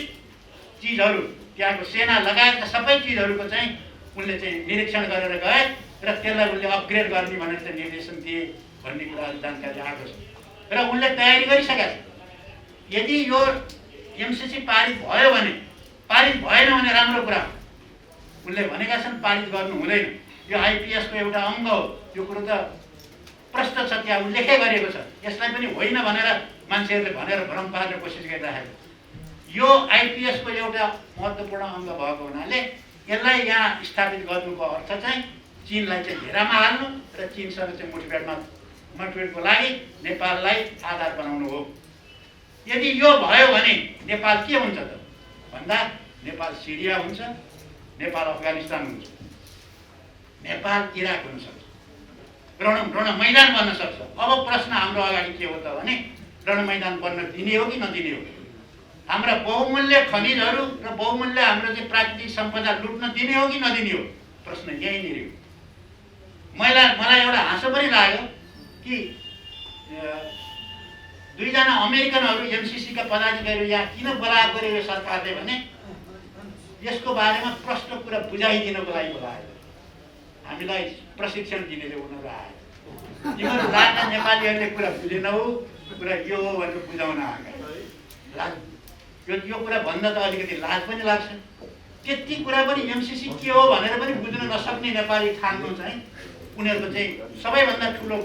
चिजहरू, त्यहाँको सेना लगायतका सबै चिजहरूको चाहिँ उनले चाहिँ निरीक्षण गरेर गए र त्यसलाई उनले अपग्रेड गर्ने भनेर चाहिँ निर्देशन दिए भन्ने कुराहरू जानकारी आएको छ र उनले तयारी गरिसकेका छ। यदि यो एमसिसी पारित भयो भने, पारित भएन भने राम्रो कुरा हो, उनले भनेका छन् पारित गर्नु हुँदैन, यो आइपिएसको एउटा अङ्ग हो, यो कुरो त प्रश्न छ, त्यहाँ उल्लेखै गरेको छ। यसलाई पनि होइन भनेर मान्छेहरूले भनेर भ्रम पार्ने कोसिस गरिरहेको। यो आइपिएसको एउटा महत्त्वपूर्ण अङ्ग भएको हुनाले यसलाई यहाँ स्थापित गर्नुको अर्थ चाहिँ चीनलाई चाहिँ घेरामा हाल्नु र चीनसँग चाहिँ मुठभेडको लागि नेपाललाई आधार बनाउनु हो। यदि यो भयो भने नेपाल के हुन्छ त भन्दा नेपाल सिरिया हुन्छ, नेपाल अफगानिस्तान हुन्छ, नेपाल इराक हुन सक्छ, रण मैदान बन्न सक्छ। अब प्रश्न हाम्रो अगाडि के हो त भने रण मैदान बन्न दिने हो कि नदिने हो? हाम्रा बहुमूल्य खनिजहरू र बहुमूल्य हाम्रो चाहिँ प्राकृतिक सम्पदा लुट्न दिने हो कि नदिने हो? प्रश्न यहीँनिर हो। मलाई एउटा हाँसो पनि लाग्यो कि दुईजना अमेरिकनहरू एमसिसीका पदाधिकारी यहाँ किन बोलाएको रे यो सरकारले भने यसको बारेमा प्रश्न कुरा बुझाइदिनको लागि बोलायो, हामीलाई प्रशिक्षण दिनेले उनीहरू आयो। तिमीहरू लाग्ने नेपालीहरूले कुरा बुझेनौ, कुरा यो हो भनेर बुझाउन आएको। यो कुरा भन्दा त अलिकति लाज पनि लाग्छ। त्यति कुरा पनि एमसिसी के हो भनेर पनि बुझ्न नसक्ने नेपाली ठान्नु चाहिँ उनीहरूको चाहिँ सबैभन्दा ठुलो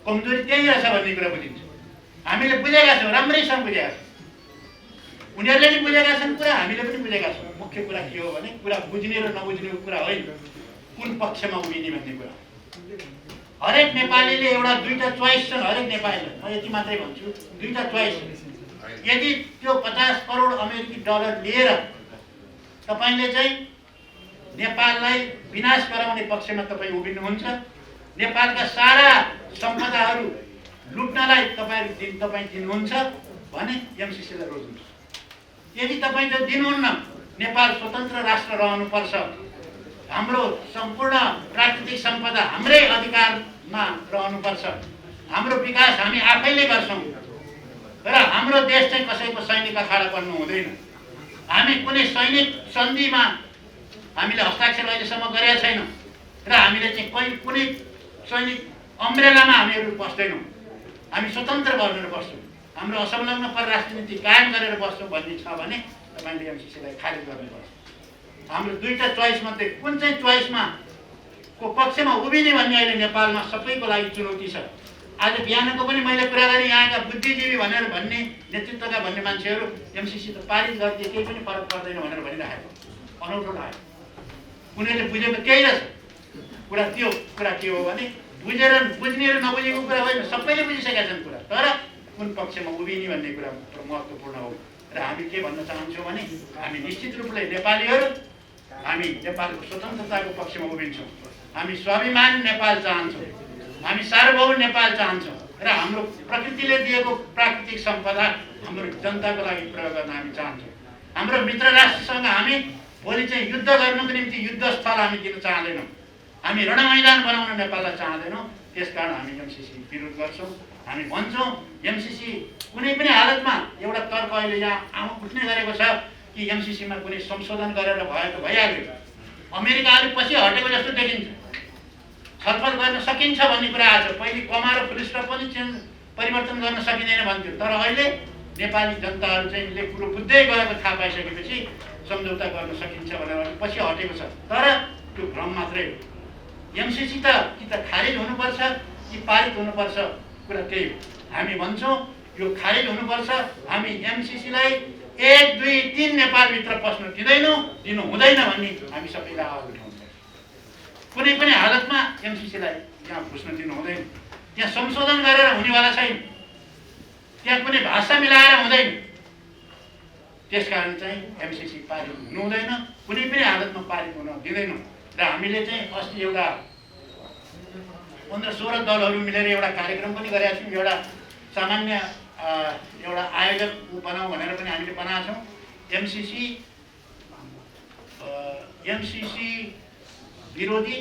कमजोरी त्यही रहेछ भन्ने कुरा बुझिन्छ। हामीले बुझेका छौँ, राम्रैसँग बुझेका छौँ, उनीहरूले पनि बुझेका छन् कुरा, हामीले पनि बुझेका छौँ। मुख्य कुरा के हो भने कुरा बुझ्ने र नबुझ्नेको कुरा होइन, कुन पक्षमा उभिने भन्ने कुरा। हरेक नेपालीले एउटा दुईवटा चोइस छन्। हरेक नेपालीले, म यति मात्रै भन्छु, दुईवटा चोइस। यदि त्यो 50 करोड अमेरिकी डलर लिएर तपाईँले चाहिँ नेपाललाई विनाश गराउने पक्षमा तपाईँ उभिनुहुन्छ, नेपालका सारा सम्पदाहरू लुट्नलाई तपाईँ दिनुहुन्छ भने एमसिसीलाई रोज्नुहुन्छ। यदि तपाईँ त्यो दिनुहुन्न, नेपाल स्वतन्त्र राष्ट्र रहनुपर्छ, हाम्रो सम्पूर्ण प्राकृतिक सम्पदा हाम्रै अधिकारमा रहनुपर्छ, हाम्रो विकास हामी आफैले गर्छौँ र हाम्रो देश चाहिँ कसैको सैनिक अखाडा पर्नु हुँदैन। हामी कुनै सैनिक सन्धिमा हामीले हस्ताक्षर अहिलेसम्म गरेका छैनौँ र हामीले चाहिँ कुनै सैनिक अम्ब्रेलामा हामीहरू बस्दैनौँ। हामी स्वतन्त्र बनेर बस्छौँ, हाम्रो असंलग्न परराष्ट्र नीति कायम गरेर बस्छौँ भन्ने छ भने तपाईँले एमसिसीलाई खारिज गर्नुपर्छ। हाम्रो दुईवटा चोइस मध्ये कुन चाहिँ चोइसमा को पक्षमा उभिने भन्ने अहिले नेपालमा सबैको लागि चुनौती छ। आज बिहानको पनि मैले कुरा गरेँ, यहाँका बुद्धिजीवी भन्ने नेतृत्वका भन्ने मान्छेहरू एमसिसी त पारित गरिदिए केही पनि फरक पर्दैन भनेर भनिरहेको अनौठो लाग्यो। उनीहरूले बुझेको त्यही रहेछ। कुरा त्यो कुरा के हो भने बुझ्ने र नबुझेको कुरा होइन, सबैले बुझिसकेका छन् कुरा, तर कुन पक्षमा उभिने भन्ने कुरा महत्त्वपूर्ण हो। र हामी के भन्न चाहन्छौँ भने हामी निश्चित रूपले नेपालीहरू हामी नेपालको स्वतन्त्रताको पक्षमा उभिन्छौँ। हामी स्वाभिमान नेपाल चाहन्छौँ, हामी सार्वभौम नेपाल चाहन्छौँ र हाम्रो प्रकृतिले दिएको प्राकृतिक सम्पदा हाम्रो जनताको लागि प्रयोग गर्न हामी चाहन्छौँ। हाम्रो मित्र राष्ट्रसँग हामी भोलि चाहिँ युद्ध गर्नुको निम्ति युद्धस्थल हामी दिन चाहँदैनौँ, हामी रणमैदान बनाउन नेपाललाई चाहँदैनौँ। त्यसकारण हामी एमसिसी विरोध गर्छौँ। हामी भन्छौँ एमसिसी कुनै पनि हालतमा एउटा तर्क अहिले यहाँ उठ्ने गरेको छ कि एमसिसीमा कुनै संशोधन गरेर भएको भइहाल्यो, अमेरिका अलिक पछि हटेको जस्तो देखिन्छ, छलफल गर्न सकिन्छ भन्ने कुरा आएको छ। पहिले कमा र पुलिसलाई पनि परिवर्तन गर्न सकिँदैन भन्थ्यो, तर अहिले नेपाली जनताहरू चाहिँ यसले कुरो बुझ्दै गएको थाहा पाइसकेपछि सम्झौता गर्न सकिन्छ भनेर पछि हटेको छ। तर त्यो भ्रम मात्रै हो। एमसिसी त कि त खारिज हुनुपर्छ कि पारित हुनुपर्छ, कुरा त्यही हो। हामी भन्छौँ यो खारिज हुनुपर्छ। हामी एमसिसीलाई 1, 2, 3 नेपालभित्र पस्न दिँदैनौँ, दिनु हुँदैन भन्ने हामी सबैले आवाज उठाउँछौँ। कुनै पनि हालतमा एमसिसीलाई त्यहाँ घुस्न दिनु हुँदैन। त्यहाँ संशोधन गरेर हुनेवाला छैन, त्यहाँ कुनै भाषा मिलाएर हुँदैन। त्यसकारण चाहिँ एमसिसी पारित हुनु हुँदैन, कुनै पनि हालतमा पारित हुन दिँदैनौँ। र हामीले चाहिँ अस्ति एउटा 15-16 दलहरू मिलेर एउटा कार्यक्रम पनि गरेका छौँ। एउटा सामान्य एउटा आयोजक बनाऊ भनेर पनि हामीले बनाएका छौँ। एमसिसी विरोधी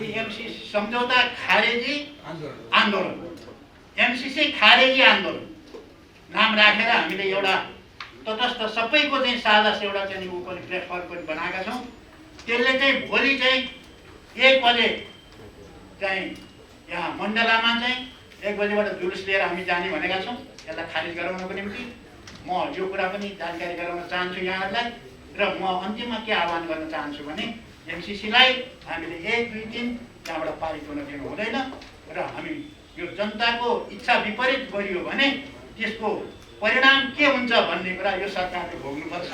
एमसिसी सम्झौता खारेजी आन्दोलन, एमसिसी खारेजी आन्दोलन नाम राखेर हामीले एउटा तटस्थ सबैको चाहिँ साझा एउटा चाहिँ ऊ पनि प्लेटफर्म पनि बनाएका छौँ। त्यसले चाहिँ भोलि चाहिँ 1 बजे चाहिँ यहाँ मण्डलामा चाहिँ 1 बजेबाट जुलुस लिएर हामी जाने भनेका छौँ, यसलाई खारिज गराउनको निम्ति। म यो कुरा पनि जानकारी गराउन चाहन्छु यहाँहरूलाई। र र म अन्तिममा के आह्वान गर्न चाहन्छु भने एमसिसीलाई हामीले 1, 2, 3 त्यहाँबाट पारित हुन दिनु हुँदैन र हामी यो जनताको इच्छा विपरीत गरियो भने त्यसको परिणाम के हुन्छ भन्ने कुरा यो सरकारले भोग्नुपर्छ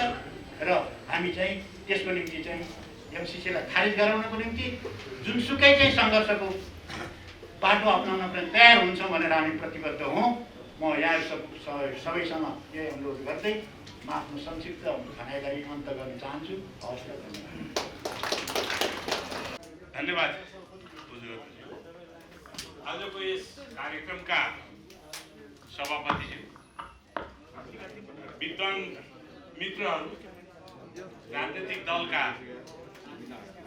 र हामी चाहिँ त्यसको निम्ति चाहिँ एमसिसीलाई खारिज गराउनको निम्ति जुनसुकै चाहिँ सङ्घर्षको बाटो अप्नाउन पनि तयार हुन्छौँ भनेर हामी प्रतिबद्ध हौँ। म यहाँहरू सबैसँग यही अनुरोध गर्दै म आफ्नो संक्षिप्त भनाइलाई अन्त गर्न चाहन्छु। हवस्, धन्यवाद। आजको यस कार्यक्रमका सभापति विद्वान मित्रहरू, राजनीतिक दलका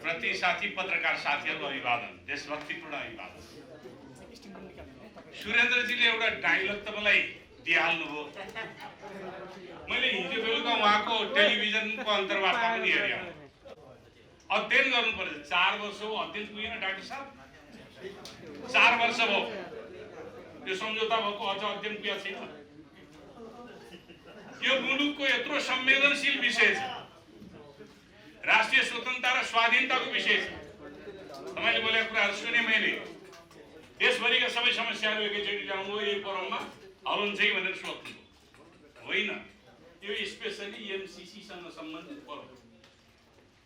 प्रति साथी, पत्रकार साथीहरूको अभिवादन, देशभक्तिपूर्ण अभिवादन। सुरेन्द्रजीले एउटा डायलग त मलाई दिइहाल्नुभयो। मैले हिजो बेलुका उहाँको टेलिभिजनको अन्तर्वार्ता पनि हेरेँ। अध्ययन गर्नुपर्छ। 4 वर्ष हो अध्ययन पुगेन डाक्टर साहब, 4 वर्ष भयो यो सम्झौता भएको, अझ अध्ययन पुगेको छैन। यो मुलुकको यत्रो संवेदनशील विषय छ, राष्ट्रिय स्वतन्त्रता र स्वाधीनताको विषय छ। तपाईँले बोलेको कुराहरू सुने मैले। देशभरिका सबै समस्याहरू एकैचोटि ल्याउनु हो, यही परममा हलुन्छ कि भनेर सोध्नु होइन। यो स्पेसली एमसिसीसँग सम्बन्धित पर्व,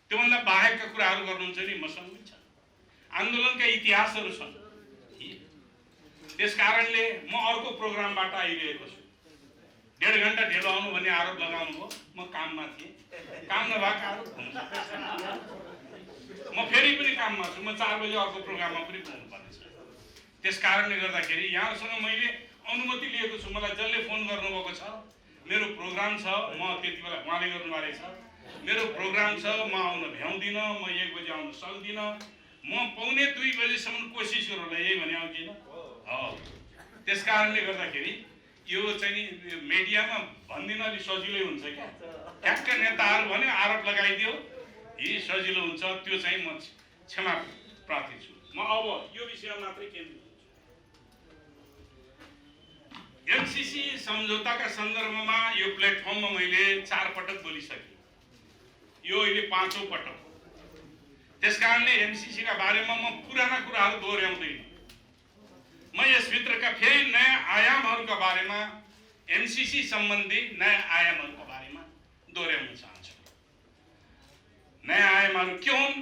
त्योभन्दा बाहेकका कुराहरू गर्नुहुन्छ नि मसँग छ। आन्दोलनका इतिहासहरू छन्। त्यस कारणले म अर्को प्रोग्रामबाट आइरहेको छु। 1.5 घण्टा ढिलो आउनु भन्ने आरोप लगाउनु हो। म काममा थिएँ, काम नभएको आरोप हुन्छ। म फेरि पनि काममा छु। म 4 बजे अर्को प्रोग्राममा पनि पुग्नुपर्नेछ। त्यस कारणले गर्दाखेरि यहाँसँग मैले अनुमति लिएको छु। मलाई जसले फोन गर्नुभएको छ, मेरो प्रोग्राम छ, म त्यति बेला उहाँले गर्नुभएको छ, मेरो प्रोग्राम छ, म आउन भ्याउँदिनँ, म 1 बजे आउन सक्दिनँ, म 1:45 बजेसम्म कोसिस गरौँला, यही भने आउँदिन। त्यस कारणले गर्दाखेरि यो चाहिँ मिडियामा भन्दिन अलि सजिलै हुन्छ क्या। ठ्याक्क नेताहरू भने आरोप लगाइदियो, यी सजिलो हुन्छ। त्यो चाहिँ म क्षमा प्रार्थी छु। म अब यो विषयमा मात्रै केन्द्रित हुन्छु। एमसिसी सम्झौताका सन्दर्भमा यो प्लेटफर्ममा मैले 4 पटक बोलिसकेँ। यो अहिले 5औं पटक। त्यस कारणले एमसिसीका बारेमा म पुराना कुराहरू दोहोर्याउँदैन। म यसभित्रका फेरि नयाँ आयामहरूका बारेमा, एमसिसी सम्बन्धी नयाँ आयामहरूका बारेमा दोहोर्याउन चाहन्छु। नयाँ आयामहरू के हुन्?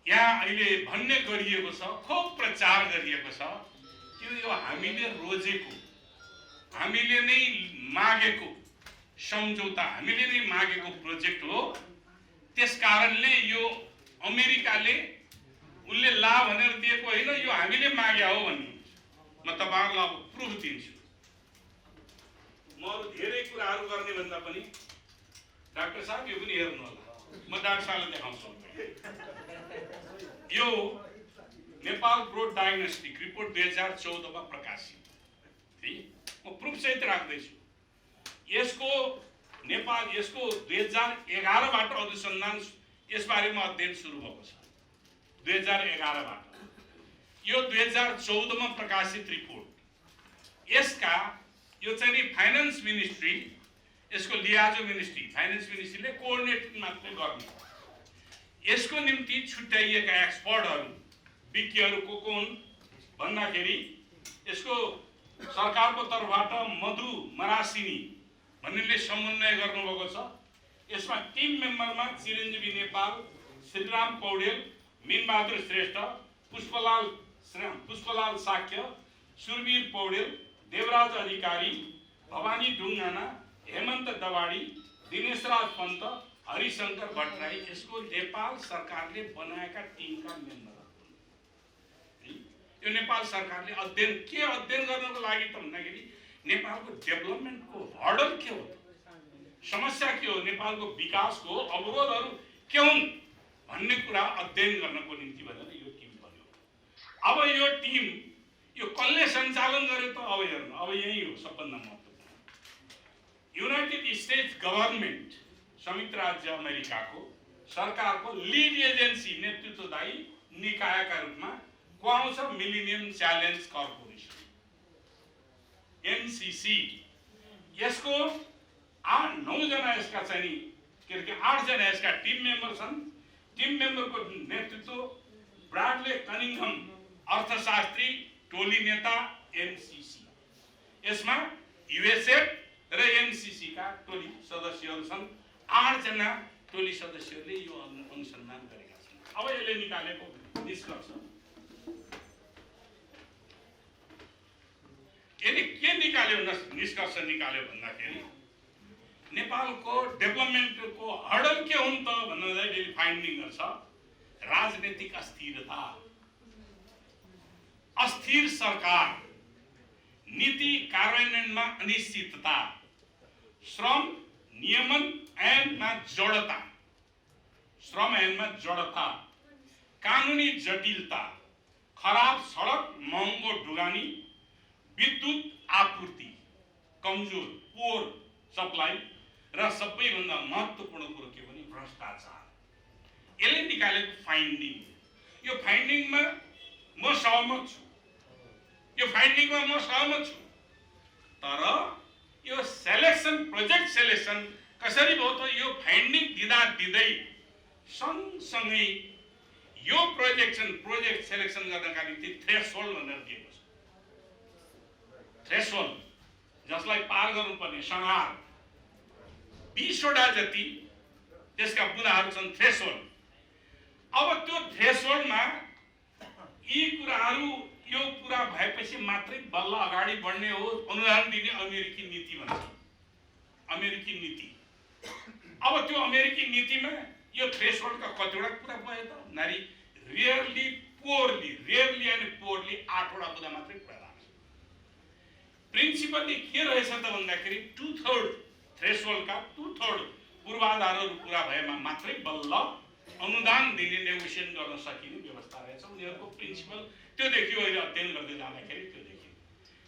यहाँ अहिले भन्ने गरिएको छ, खुब प्रचार गरिएको छ कि यो हामीले रोजेको, हामीले नै मागेको सम्झौता, हामीले नै मागेको प्रोजेक्ट हो। त्यस कारणले यो अमेरिकाले उसले ला भनेर दिएको होइन, यो हामीले मागे हो भन्ने। म तपाईहरुलाई अब प्रुफ दिन्छु। म अरु धेरै कुराहरू गर्ने भन्दा पनि डाक्टर साहब यो पनि हेर्नु होला। म डाक्टर साहबलाई देखाउँछु। यो नेपाल ब्रोड डायग्नोस्टिक रिपोर्ट 2014 मा प्रकाशित। म प्रुफ सहित राख्दैछु। यसको नेपाल यसको 2011 बाट अनुसन्धान यसबारेमा अध्ययन सुरु भएको छ। 2011 बाट यो 2014 मा प्रकाशित रिपोर्ट। यसका यो चाहिँ फाइनान्स मिनिस्ट्री, यसको लियाजो मिनिस्ट्री, फाइनान्स मिनिस्ट्रीले कोअर्डिनेट मात्र गर्ने। यसको निम्ति छुट्याइएका एक्सपर्टहरू विज्ञहरू को हुन् भन्दाखेरि यसको सरकारको तर्फबाट मधु मरासिनी भन्नेले समन्वय गर्नुभएको छ। यसमा टिम मेम्बरमा चिरञ्जीवी नेपाल, श्रीराम पौडेल, मीनबहादुर श्रेष्ठ, पुष्पलाल साक्य, सुरवीर पौडेल, देवराज अधिकारी, भवानी ढुङ्गाना, हेमन्त दवाडी, दिनेशराज पन्त, हरिशंकर भट्टराई यसको नेपाल सरकारले बनाएका टिमका मेम्बरहरू। यो नेपाल सरकारले अध्ययन गर्नको लागि त भन्दाखेरि नेपालको डेभलपमेन्टको हर्डल के हो, समस्या के हो, नेपालको विकासको अवरोधहरू के हुन् भन्ने कुरा अध्ययन गर्नको निम्ति भनेर यो टिम बन्यो। अब यो टिम यो कसले सञ्चालन गर्यो त अब हेर्नु, अब यही हो सबभन्दा महत्त्वपूर्ण। युनाइटेड स्टेट्स गभर्नमेन्ट, संयुक्त राज्य अमेरिकाको सरकारको लिड एजेन्सी नेतृत्वदायी निकायका रूपमा को आउँछ? Millennium challenge corporation, MCC. यसको 8-9 जना यसका चाहिँ के 8 जना यसका टिम मेम्बर छन्। टिम मेम्बरको नेतृत्व ब्राडले कनिङहम अर्थशास्त्री टोली नेता एमसीसी। यसमा यूएसएफ र एमसीसी का टोली सदस्यहरू छन्। 8 जना टोली सदस्यहरूले यो अनुसन्धान गरेका छन्। अब यसले निकालेको निष्कर्ष यसले के निकाल्यो निष्कर्ष निकाल्यो भन्दाखेरि नेपालको डेभलपमेन्टको हडल के हुन् त भन्दा यसले फाइन्डिङ गर्छ राजनीतिक अस्थिरता, अस्थिर सरकार, नीति कार्यान्वयनमा अनिश्चितता, श्रम नियमन ऐनमा जडता, श्रम ऐनमा जडता, कानुनी जटिलता, खराब सडक, महँगो ढुगानी, विद्युत आपूर्ति कमजोर, पोर सप्लाई र सबैभन्दा महत्त्वपूर्ण कुरो के भने भ्रष्टाचार। यसले निकालेको फाइन्डिङ, यो फाइन्डिङमा म सहमत छु, यो फाइन्डिङमा म सहमत छु। तर यो सेलेक्सन, प्रोजेक्ट सेलेक्सन कसरी भयो त यो फाइन्डिङ दिँदा दिँदै सँगसँगै यो प्रोजेक्ट सेलेक्सन गर्नका निम्ति थ्रेसहोल्ड भनेर दिएको छ। थ्रेसहोल्ड जसलाई पार गर्नुपर्ने सङ्घार 20 वटा जति त्यसका बुदाहरू छन् थ्रेसहोल्ड। अब त्यो थ्रेसहोल्डमा यी कुराहरू यो पुरा भएपछि मात्रै बल्ल अगाडि बढ्ने हो। अनुदान दिने अमेरिकी नीति भन्छ, अमेरिकी नीति। अब त्यो अमेरिकी नीतिमा यो थ्रेसहोल्डका कतिवटा कुरा भयो त नारी रेयरली एन्ड पोरली 8 वटा कुरा मात्रै कुरा राख्छ। प्रिन्सिपली के रहेछ त भन्दाखेरि 2/3 थ्रेसहोल्डका 2/3 पूर्वाधारहरू पूरा भएमा मात्रै बल्ल अनुदान दिने नेगोसिएसन गर्न सकिने व्यवस्था रहेछ। उनीहरूको प्रिन्सिपल त्यो देखियो, अहिले अध्ययन गर्दै जाँदाखेरि त्यो देखियो।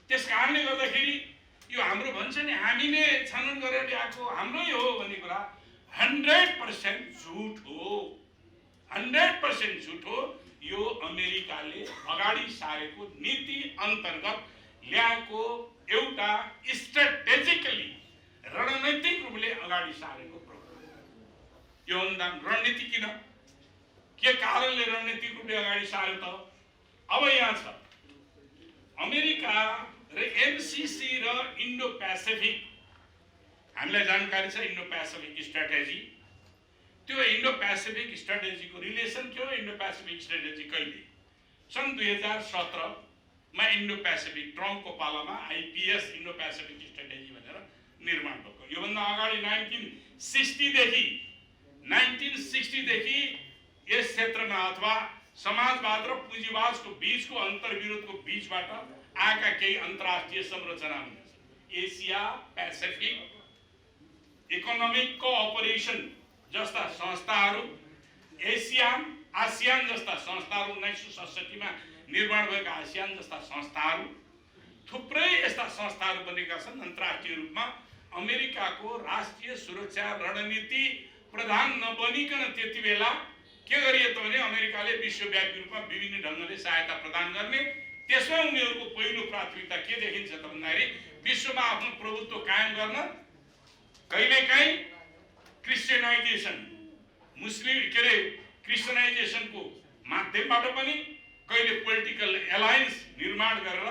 त्यस कारणले गर्दाखेरि यो हाम्रो भन्छ नि हामीले छानबिन गरेर ल्याएको हाम्रै हो भन्ने कुरा 100% झुट हो, 100% झुट हो। यो अमेरिकाले अगाडि सारेको नीति अन्तर्गत ल्याएको एउटा स्ट्रेटेजिकली रणनैतिक रूपले अगाडि सारेको प्रोग्राम। यो अनुदान रणनीति किन, के कारणले रणनीतिक रूपले अगाडि सार्यो त? अब यहाँ छ अमेरिका र एमसीसी र इन्डो पेसिफिक, हामीलाई जानकारी छ इन्डो पेसिफिक स्ट्र्याटेजी। त्यो इन्डो पेसिफिक स्ट्र्याटेजीको रिलेसन के हो? इन्डो पेसिफिक स्ट्र्याटेजी कहिले? सन् 2017 मा इन्डो पेसिफिक ट्रम्पको पालामा आइपीएस इन्डो पेसिफिक स्ट्र्याटेजी भनेर निर्माण भएको। योभन्दा अगाडि 1960 देखि यस क्षेत्रमा अथवा समाजवाद र पुँजीवादको बीचको अन्तर्विरोधको बीचबाट आएका केही अन्तर्राष्ट्रिय संरचना हुन्छन्। एसिया पेसिफिक इकोनोमिक कोअपरेसन जस्ता संस्थाहरू, आसियान जस्ता संस्थाहरू, 1967 मा निर्माण भएका आसियान जस्ता संस्थाहरू, थुप्रै यस्ता संस्थाहरू बनेका छन्। अन्तर्राष्ट्रिय रूपमा अमेरिकाको राष्ट्रिय सुरक्षा रणनीति प्रधान नबनिकन त्यति बेला के गरियो त भने अमेरिकाले विश्वव्यापी रूपमा विभिन्न ढङ्गले सहायता प्रदान गर्ने। त्यसमा उनीहरूको पहिलो प्राथमिकता के देखिन्छ त भन्दाखेरि विश्वमा आफ्नो प्रभुत्व कायम गर्न कहिलेकाहीँ क्रिस्चियनाइजेसन, क्रिस्चियनाइजेसनको माध्यमबाट पनि, कहिले पोलिटिकल एलायन्स निर्माण गरेर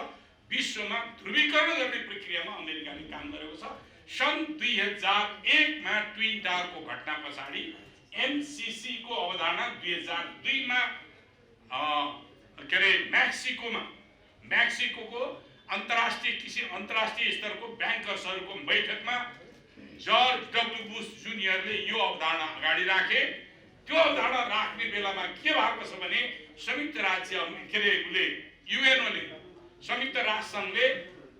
विश्वमा ध्रुवीकरण गर्ने प्रक्रियामा अमेरिकाले काम गरेको छ। सन् 2001 मा ट्विन टावरको घटना पछाडि एमसीसी को अवधारणा 2002 मा मेक्सिको अन्तर्राष्ट्रिय स्तरको ब्याङ्कर्सहरूको बैठकमा जर्ज डब्ल्यू बुश जुनियरले यो अवधारणा अगाडि राखे। त्यो अवधारणा राख्ने बेलामा के भएको छ भने संयुक्त राज्य युएनओले, संयुक्त राष्ट्र संघले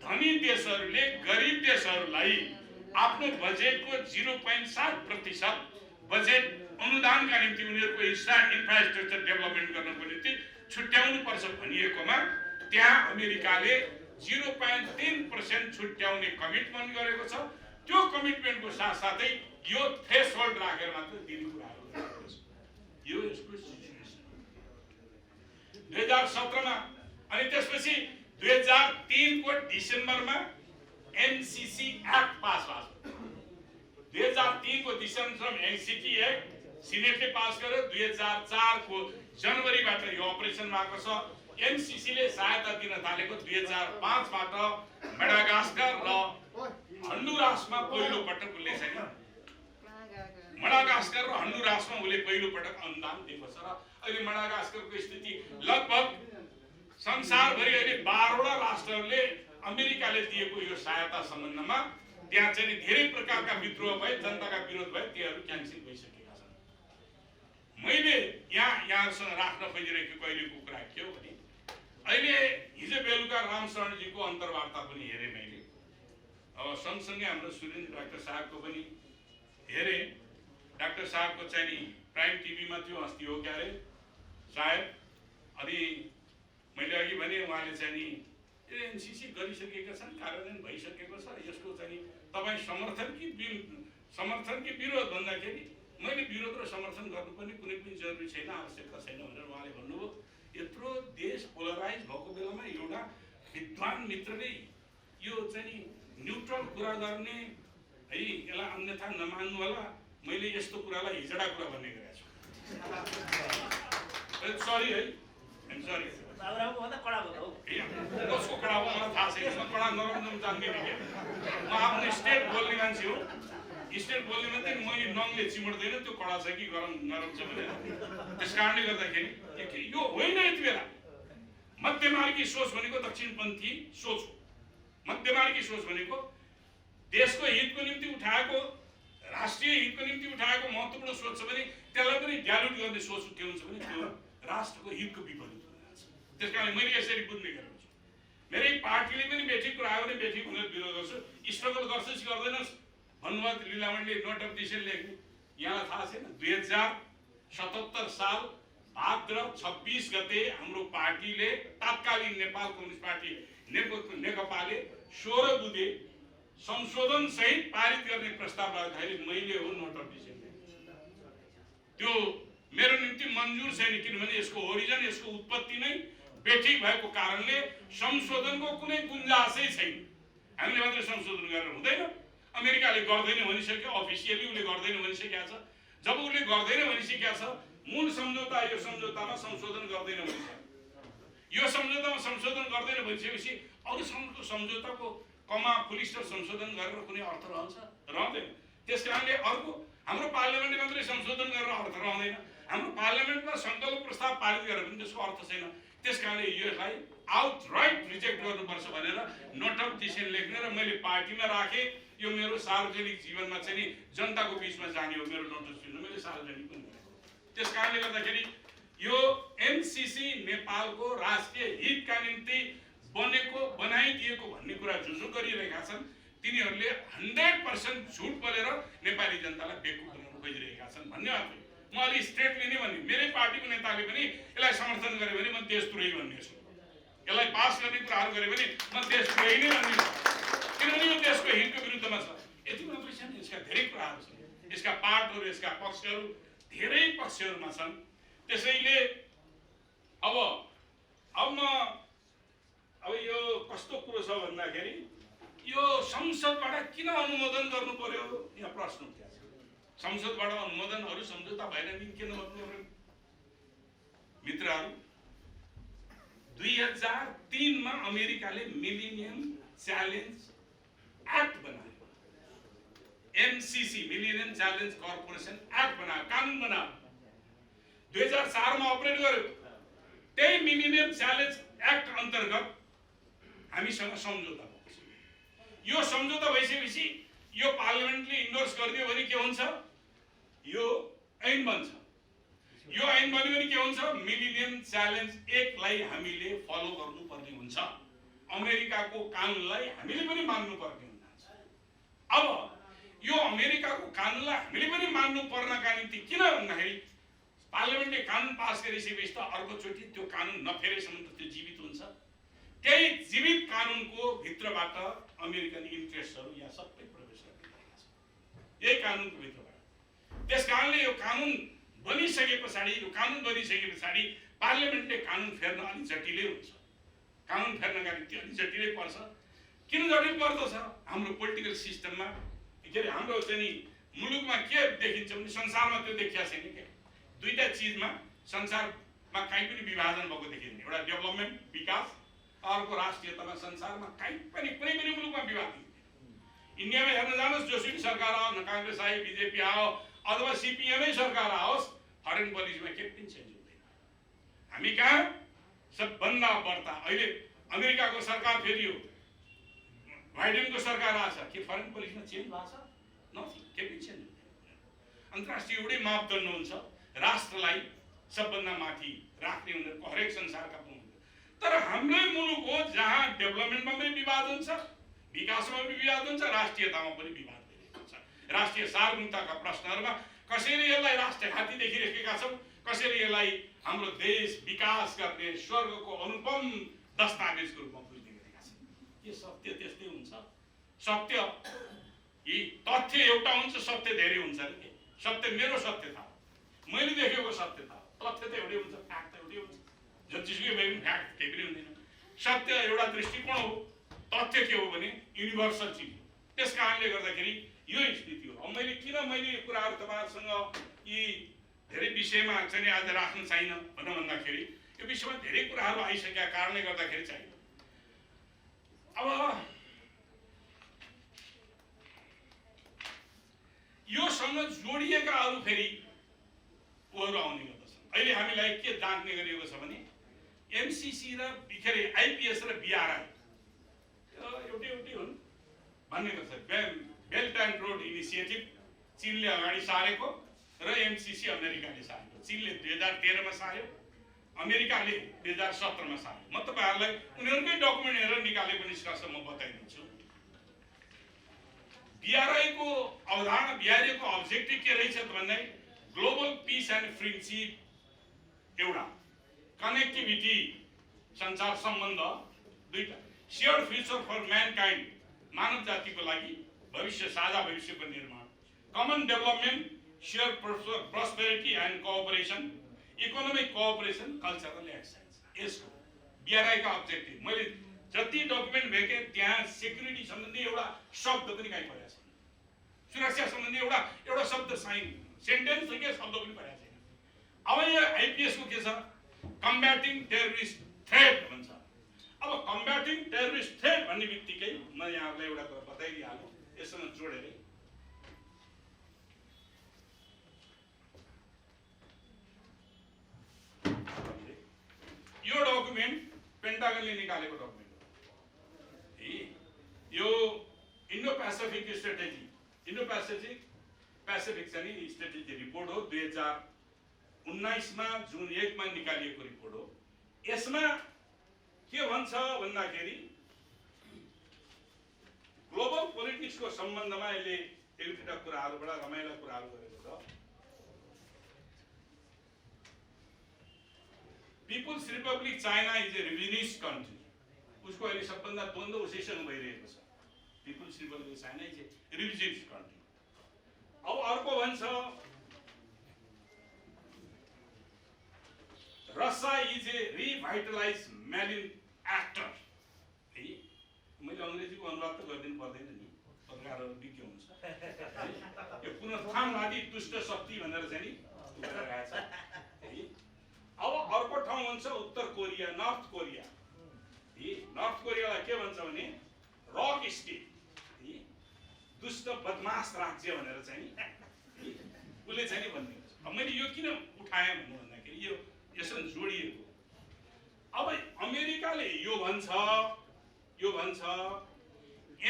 धनी देशहरूले गरिब देशहरूलाई आफ्नो बजेटको 0.7% बजेट अनुदानका निम्ति उनीहरूको इन्फ्रास्ट्रक्चर डेभलपमेन्ट गर्नको निम्ति छुट्याउनु पर्छ भनिएकोमा त्यहाँ अमेरिकाले 0.3% छुट्याउने कमिटमेन्ट गरेको छ। त्यो कमिटमेन्टको साथसाथै यो थ्रेसहोल्ड राखेर मात्र दिने कुराहरू गरेको छ। यो यसको सिचुएसन 2017 मा। अनि त्यसपछि 2003 को डिसेम्बरमा एमसीसी एक्ट पास भएको। 2003 3 को दिशानुसार एनसीटी एक्ट सिनेटले पास गर्यो 2004 को जनवरीबाट यो अपरेसन भएको छ। एमसीसीले सहायता दिन थालेको 2005 बाट मेडागास्कर र हन्डुरासमा पहिलो पटक उसले चाहिँ मेडागास्कर र हन्डुरासमा उसले पहिलो पटक अनुदान दिएको छ र अहिले मेडागास्करको स्थिति लगभग संसारभरि अहिले 12 वटा राष्ट्रहरूले अमेरिकाले दिएको यो सहायता सम्बन्धमा त्यहाँ चाहिँ धेरै प्रकारका विद्रोह भए, जनताका विरोध भए, तीहरू क्यान्सल भइसकेका छन्। मैले यहाँसँग राख्न खोजिरहेको कहिलेको कुरा के हो भने अहिले हिजो बेलुका रामशरणजीको अन्तर्वार्ता पनि हेरेँ मैले। अब सँगसँगै हाम्रो सुरेन्द्र डाक्टर साहबको पनि हेरेँ। डाक्टर साहबको चाहिँ नि प्राइम टिभीमा थियो, अस्ति हो क्या अरे सायद। अनि मैले अघि भने उहाँले चाहिँ नि एनसीसी गरिसकेका छन्, कार्यान्वयन भइसकेको छ, यसको चाहिँ तपाईँ समर्थन कि विरोध भन्दाखेरि मैले विरोध र समर्थन गर्नुपर्ने कुनै पनि जरुरी छैन, आवश्यकता छैन भनेर उहाँले भन्नुभयो। यत्रो देश पोलराइज भएको बेलामा एउटा विद्वान मित्रले यो चाहिँ न्युट्रल कुरा गर्ने है, यसलाई अन्यथा नमान्नु होला, मैले यस्तो कुरालाई हिजडा कुरा भन्ने गरेको छु। सरी है, सरी। कसको कडा हो मलाई थाहा छैन, म कडा नरम जान्दिनँ क्या। म आफ्नो स्टेट बोल्ने मान्छे हो, स्टेट बोल्ने मान्छे मैले नङले चिमड्दैन त्यो कडा छ कि गरम नरम छ भनेर। त्यस कारणले गर्दाखेरि यो होइन। यति बेला मध्यमार्गी सोच भनेको दक्षिणपन्थी सोच हो। मध्यमार्गी सोच भनेको देशको हितको निम्ति उठाएको, राष्ट्रिय हितको निम्ति उठाएको महत्त्वपूर्ण सोच छ भने त्यसलाई पनि डाइल्युट गर्ने सोच के हुन्छ भने त्यो राष्ट्रको हितको विपरीत हुँदछ। त्यसकारण मैले यसरी बुझ्ने गरेको छु। मेरै पार्टीले पनि बेठी कुरा आयो भने बेठी भनेर विरोध गर्छु। स्ट्रगल गर्छस् गर्दैनस् भन्नुभयो लीलामणिले नोट अफ डिसिसन लेख्नु। यहाँलाई थाहा छैन 2077 साल भाद्र 26 गते हाम्रो पार्टीले तत्कालीन नेपाल कम्युनिस्ट पार्टी नेकपाले 16 बुँदे संशोधन सहित पारित गर्ने प्रस्ताव राख्दाखेरि मैले हो नोट अफ डिसिसन। त्यो मेरो निम्ति मन्जुर छैन, किनभने यसको ओरिजिन, यसको उत्पत्ति नै बेठी भएको कारणले संशोधनको कुनै गुन्जासै छैन। हामीले मात्रै संशोधन गरेर हुँदैन। अमेरिकाले गर्दैन भनिसक्यो, अफिसियली उसले गर्दैन भनिसकेको छ। जब उसले गर्दैन भनिसकेको छ, मूल सम्झौता यो सम्झौतामा संशोधन गर्दैन भनिसक्यो। यो सम्झौतामा संशोधन गर्दैन भनिसकेपछि अरू सम्झौताको कमा पुलिस संशोधन गरेर कुनै अर्थ रहन्छ? रहँदैन। त्यसकारणले अर्को हाम्रो पार्लियामेन्टले मात्रै संशोधन गरेर अर्थ रहँदैन। हाम्रो पार्लियामेन्टमा संकल्प प्रस्ताव पारित गरेर पनि त्यसको अर्थ छैन। त्यसकारणले यसलाई आउटराइट रिजेक्ट गर्नुपर्छ भनेर नोट अफ डिसिसन लेख्ने र मैले पार्टीमा राखेँ। यो मेरो सार्वजनिक जीवनमा चाहिँ नि जनताको बिचमा जाने हो मेरो नोट अफ डिसिसन, मैले सार्वजनिक पनि गरेको। त्यसकारणले गर्दाखेरि यो एमसीसी नेपालको राष्ट्रिय हितका निम्ति बनेको बनाइदिएको भन्ने कुरा जो गरिरहेका छन् तिनीहरूले 100% झुट बोलेर नेपाली जनतालाई बेवकुफ बनाउन खोजिरहेका छन् भन्ने मात्रै। म अलि स्ट्रेटली नै भने मेरै पार्टीको नेताले पनि यसलाई समर्थन गरे भने म देशद्रोही भन्ने छु। यसलाई पास गर्ने कुराहरू गरे भने म देशद्रोही नै भन्ने छु, किनभने यो देशको हितको विरुद्धमा छ। यति मात्रै छैन, यसका धेरै कुराहरू छन्, यसका पार्टहरू, यसका पक्षहरू धेरै पक्षहरूमा छन्। त्यसैले अब यो कस्तो कुरो छ भन्दाखेरि यो संसदबाट किन अनुमोदन गर्नु पर्यो यहाँ प्रश्न उठ्छ। संसदबाट अनुमोदन अरू सम्झौता भएन नि किन गर्नु पर्यो? मित्रहरू 2003 मा अमेरिकाले मिलेनियम च्यालेन्ज एक्ट बनायो, MCC millennium challenge corporation act बनायो, कानुन बनायो। 2004 मा अपरेट गर्यो। त्यही मिलेनियम च्यालेन्ज एक्ट अन्तर्गत हामीसँग सम्झौता भएको छ। यो सम्झौता भइसकेपछि यो पार्लियामेन्टले इन्डोर्स गरिदियो भने के हुन्छ? यो ऐन बन्छ। यो ऐन बन्यो भने के हुन्छ? मिलेनियम च्यालेन्ज एक्टलाई हामीले फलो गर्नुपर्ने हुन्छ। अमेरिकाको कानुनलाई हामीले पनि मान्नुपर्ने हुन्छ। अब यो अमेरिकाको कानुनलाई हामीले पनि मान्नु पर्नका निम्ति किन भन्दाखेरि पार्लियामेन्टले कानुन पास गरिसकेपछि त अर्कोचोटि त्यो कानुन नफेरेसम्म त त्यो जीवित हुन्छ। त्यही जीवित कानुनको भित्रबाट अमेरिकन इन्ट्रेस्टहरू यहाँ सबै प्रवेश गरिरहेका छन् यही कानुनको भित्रबाट। त्यसकारणले यो कानुन बनिसके पछाडि पार्लियामेन्टले कानुन फेर्न अलि जटिलै हुन्छ। कानुन फेर्नका निम्ति अलि जटिलै पर्छ। किन जटिल पर्दछ? हाम्रो पोलिटिकल सिस्टममा के अरे हाम्रो चाहिँ मुलुकमा के देखिन्छ भने संसारमा त्यो देखिया छैन के दुईटा चिजमा संसारमा कहीँ पनि विभाजन भएको देखिन्छ एउटा डेभलपमेन्ट विकास अर्को राष्ट्रियतामा संसारमा कहीँ पनि कुनै पनि मुलुकमा विवाद देखिँदैन इन्डियामा हेर्न जानुहोस् जोसुकै सरकार आओ न कांग्रेस आयो बीजेपी आओ अथवा सीपीएमै सरकार आओस् फरेन पोलिसीमा केही पनि चेन्ज हुँदैन हामी कहाँ सबभन्दा बढ्ता अहिले अमेरिकाको सरकार फेरि हो बाइडेनको सरकार आछ के फरेन पोलिसीमा चेन्ज भएको छ नथिङ केही पनि चेन्ज हुँदैन अन्तर्राष्ट्रिय एउटै मापदण्ड हुन्छ राष्ट्रलाई सबभन्दा माथि राख्ने उनीहरूको हरेक संसारका तर हाम्रै मुलुक हो जहाँ डेभलपमेन्टमा पनि विवाद हुन्छ विकासमा पनि विवाद हुन्छ राष्ट्रियतामा पनि विवाद भइरहेको हुन्छ राष्ट्रिय सार्वभौमिकताका प्रश्नहरूमा कसैले यसलाई राष्ट्रिय घाती देखिरहेका छौँ कसैले यसलाई हाम्रो देश विकास गर्ने स्वर्गको अनुपम दस्तावेजको रूपमा बुझ्ने गरेका छन् यो सत्य त्यस्तै हुन्छ सत्य यी तथ्य एउटा हुन्छ सत्य धेरै हुन्छ नि के सत्य मेरो सत्य थाहा मैले देखेको सत्य थाहा तथ्य त एउटै हुन्छ फ्याक्ट त एउटै हुन्छ जतिसुकै भए पनि फ्याक्ट केही पनि हुँदैन सत्य एउटा दृष्टिकोण हो तथ्य के हो भने युनिभर्सल चिज हो त्यस कारणले गर्दाखेरि यो स्थिति हो अब मैले यो कुराहरू तपाईँहरूसँग यी धेरै विषयमा चाहिँ आज राख्न चाहिन भनेर भन्दाखेरि यो विषयमा धेरै कुराहरू आइसकेका कारणले गर्दाखेरि चाहिँ अब योसँग जोडिएका अरू फेरि उहरू आउने गर्दछन् अहिले हामीलाई के जान्ने गरिएको छ भने एमसीसी र बिखेरे आइपीएस र बीआरआई एउटै हुन् भन्ने गर्छ बेल्ट एन्ड रोड इनिसिएटिभ चीनले अगाडि सारेको र एमसीसी अमेरिकाले सारेको चीनले 2013 मा सार्यो अमेरिकाले 2017 मा सार्यो म तपाईहरुलाई उनीहरुकै डकुमेन्ट हेरेर निकालेको निष्कर्ष म बताइदिन्छु बीआरआई को अवधारणा बीआरआई को अब्जेक्टिभ के रहेछ भन्दा ग्लोबल पीस एन्ड फ्रेन्डशिप एउटा कनेक्टिभिटी संचार सम्बन्ध दुईटा शेयर्ड फ्युचर फर म्यानकाइन्ड मानव जातिको लागि भविष्य साझा भविष्यको निर्माण common development share prosperity and cooperation economic cooperation cultural exchange यसको बीआरआई का अब्जेक्टिभ मैले जति डकुमेन्ट भेटे त्यहाँ सेक्युरिटी सम्बन्धी एउटा शब्द पनि कहीँ परेको छैन सुरक्षा सम्बन्धी एउटा शब्द साइन सेन्टेन्स के शब्द पनि परेको छैन अब यो आइपीएस को के छ कम्ब्याटिङ टेररिस्ट थ्रेट भन्छ अब कम्ब्याटिङ टेररिस्ट थ्रेट भन्ने बित्तिकै म यहाँलाई एउटा कुरा बताइदिइहाल्नु यससँग जोडेरै यो डकुमेन्ट पेन्टागनले निकालेको डकुमेन्ट हो यो Indo Pacific strategy Indo Pacific चाहिँ स्ट्र्याटेजी रिपोर्ट हो 2019 मा जुन 1 मा निकालिएको रिपोर्ट हो यसमा के भन्छ भन्दाखेरि ग्लोबल पोलिटिक्स को सम्बन्धमा यसले एक दुईटा कुराहरुबाट रमाइला कुराहरु गरेको छ people's republic China is a revisionist country उसको अहिले सबभन्दा द्वन्द्व उसैसँग भइरहेको छ people's republic China is a revisionist country अब अर्को भन्छ Russia is a revitalize malign actor है मैले अंग्रेजीको अनुवाद त गर्दिनु पर्दैन नि पत्रकारहरु विज्ञ हुन्छ यो पुनरुत्थानवादी दुष्ट शक्ति भनेर चाहिँ नि गरिरहेको छ है अब अर्को ठाउँ भन्छ उत्तर कोरिया नर्थ कोरिया है नर्थ कोरियालाई के भन्छ भने रक स्टेट है दुष्ट बदमाश राज्य भनेर चाहिँ नि उसले चाहिँ नि भन्ने अब मैले यो किन उठाएँ भन्दाखेरि यो यससँग जोडिएको अब अमेरिकाले यो भन्छ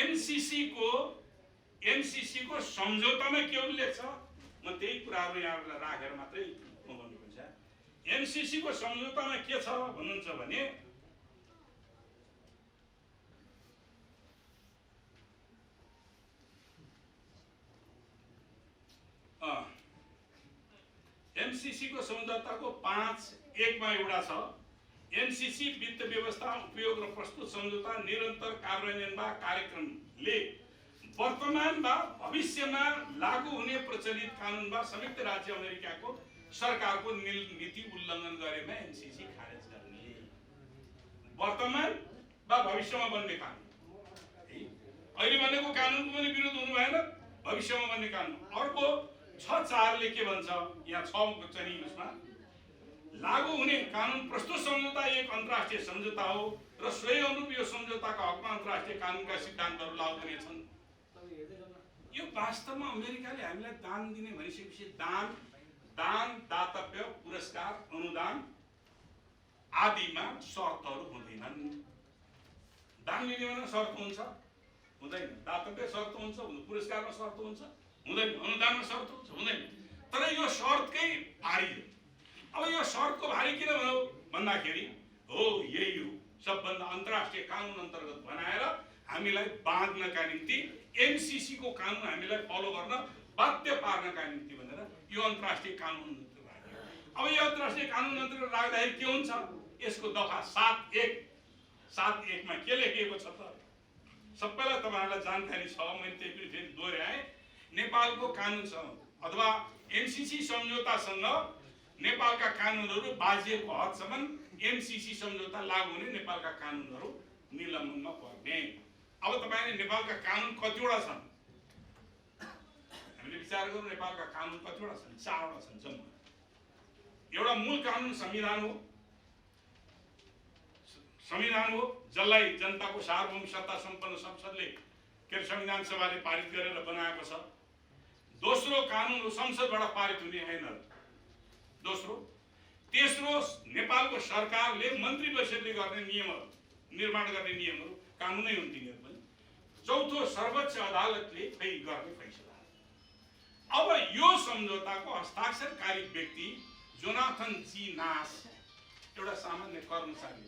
एमसीसी को सम्झौतामा के उल्लेख छ म त्यही कुराहरु यहाँलाई राखेर मात्रै म भन्नुहुन्छ एमसीसी को सम्झौतामा के छ भन्नुहुन्छ भने एमसीसी को सम्झौताको 5(1) मा एउटा छ एमसीसी वित्त व्यवस्था उपयोग र प्रस्तुत सम्झौता निरन्तर कार्यान्वयनमा कार्यक्रमले वर्तमान वा भविष्यमा लागू हुने प्रचलित कानुन वा संयुक्त राज्य अमेरिकाको सरकारको नीति उल्लङ्घन गरेमा एमसीसी खारेज गर्ने वर्तमान वा भविष्यमा बन्ने कानुन अहिले बनेको कानुनको पनि विरोध हुनु भएन भविष्यमा बन्ने कानुन। अर्को 6(4) के भन्छ यहाँ 6 को चाहिँ उसमा लागू हुने कानुन प्रस्तुत सम्झौता एक अन्तर्राष्ट्रिय सम्झौता हो र सोही अनुरूप यो सम्झौताका हकमा अन्तर्राष्ट्रिय कानुनका सिद्धान्तहरू लागू हुनेछन्। यो वास्तवमा अमेरिकाले हामीलाई दान दिने भनिसकेपछि दान दातव्य पुरस्कार अनुदान आदिमा शर्तहरू हुँदैनन्। दान लिने भने शर्त हुन्छ हुँदैन, दातव्य शर्त हुन्छ पुरस्कारमा शर्त हुन्छ हुँदैन, अनुदानमा शर्त हुन्छ हुँदैन। तर यो शर्तकै भारी हो। अब यो शर्तको भारी किन भयो भन्दाखेरि हो यही हो सबभन्दा अन्तर्राष्ट्रिय कानुन अन्तर्गत बनाएर हामीलाई बाँध्नका निम्ति एमसीसी को कानुन हामीलाई फलो गर्न बाध्य पार्नका निम्ति भनेर यो अन्तर्राष्ट्रिय कानुन अन्तर्गत राख्यो। अब यो अन्तर्राष्ट्रिय कानुन अन्तर्गत राख्दाखेरि के हुन्छ, यसको दफा 7(1) मा के लेखिएको छ त सबैलाई तपाईहरुलाई जानकारी छ, मैले त्यही पनि फेरि दोहोर्याएँ। नेपालको कानुनसँग अथवा एमसीसी सम्झौतासँग नेपालका कानुनहरू बाजिएको हदसम्म एमसीसी सम्झौता लागू हुने नेपालका कानुनहरू निलम्बनमा पर्ने। अब तपाईले नेपालका कानुन कतिवटा छन् हामीले विचार गरौँ। नेपालका कानुन कतिवटा छन्? 4वटा छन् जम्मा। एउटा मूल कानुन संविधान हो जसलाई जनताको सार्वभौमिक सत्ता सम्पन्न संसदले के संविधान सभाले पारित गरेर बनाएको छ। दोस्रो कानुन हो संसदबाट पारित हुने ऐनहरू। दोस्रो तेस्रो नेपालको सरकारले मन्त्री परिषदले गर्ने नियमहरू निर्माण गर्ने नियमहरू कानुनै हुन् तिनीहरू पनि। चौथो सर्वोच्च अदालतले गर्ने फैसला। अब यो सम्झौताको हस्ताक्षरकारी व्यक्ति जोनाथन जी नास एउटा सामान्य कर्मचारी,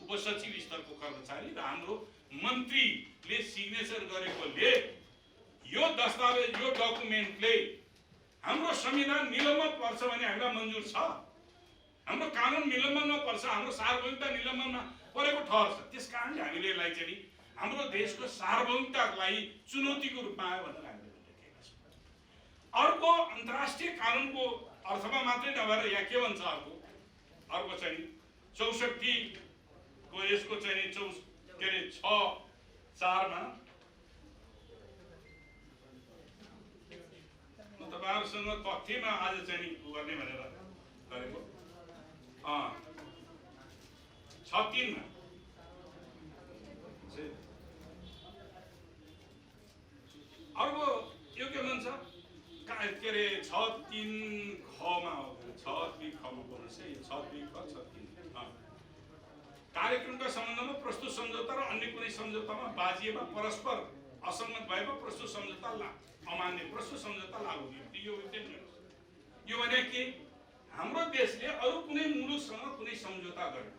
उपसचिव स्तरको कर्मचारी र हाम्रो मन्त्रीले सिग्नेचर गरेकोले यो दस्तावेज यो डकुमेन्टले हाम्रो संविधान निलम्बन पर्छ भने हामीलाई मन्जुर छ, हाम्रो कानुन निलम्बनमा पर्छ, हाम्रो सार्वभौमिकता निलम्बनमा परेको ठहर छ। त्यसकारणले हामीले यसलाई चाहिँ हाम्रो देशको सार्वभौमिकतालाई चुनौतीको रूपमा आयो भनेर हामीले लेखेका छौँ। अर्को अन्तर्राष्ट्रिय कानुनको अर्थमा मात्रै नभएर यहाँ के भन्छ अर्को चाहिँ 64 को यसको चाहिँ 6(4) मा तपाईहरुसँग तथ्यमा आज चाहिँ गर्ने भनेर गरेको 6(3) मा अर्को यो के भन्छ के अरे 6(3) ख मा हो 6(3) ख मा बोल्नुस् है 6(3) ख 6(3) कार्यक्रमका सम्बन्धमा प्रस्तुत सम्झौता र अन्य कुनै सम्झौतामा बाजिएमा परस्पर असहमत भएमा प्रस्तुत सम्झौता अमान्य प्रस्तुत सम्झौता लागू हुने। यो भने के हाम्रो देशले अरु कुनै मुलुकसँग कुनै सम्झौता गर्यो,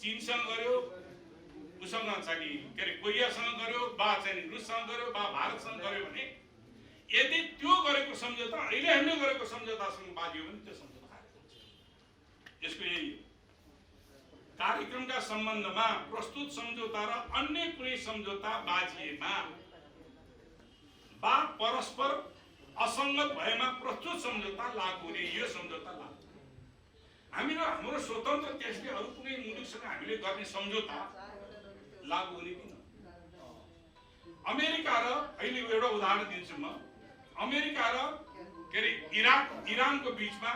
चीनसँग गर्यो, उसँग चाहिँ के अरे कोरियासँग गर्यो, बा चाहिँ रुससँग गर्यो, बा भारतसँग गर्यो भने यदि त्यो गरेको सम्झौता अहिले हामीले गरेको सम्झौतासँग बाजियो भने त्यो सम्झौता खारेज हुन्छ। यसको यही कार्यक्रमका सम्बन्धमा प्रस्तुत सम्झौता र अन्य कुनै सम्झौता बाजिएमा बा परस्पर असंगत भएमा प्रस्तुत सम्झौता लागू हुने। यो सम्झौता लागू हाम्रो स्वतन्त्र देशले अरु कुनै मुलुकसँग हामीले गर्ने सम्झौता लागू हुने किन? अमेरिका र अहिले एउटा उदाहरण दिन्छु म। अमेरिका र के अरे इरानको बीचमा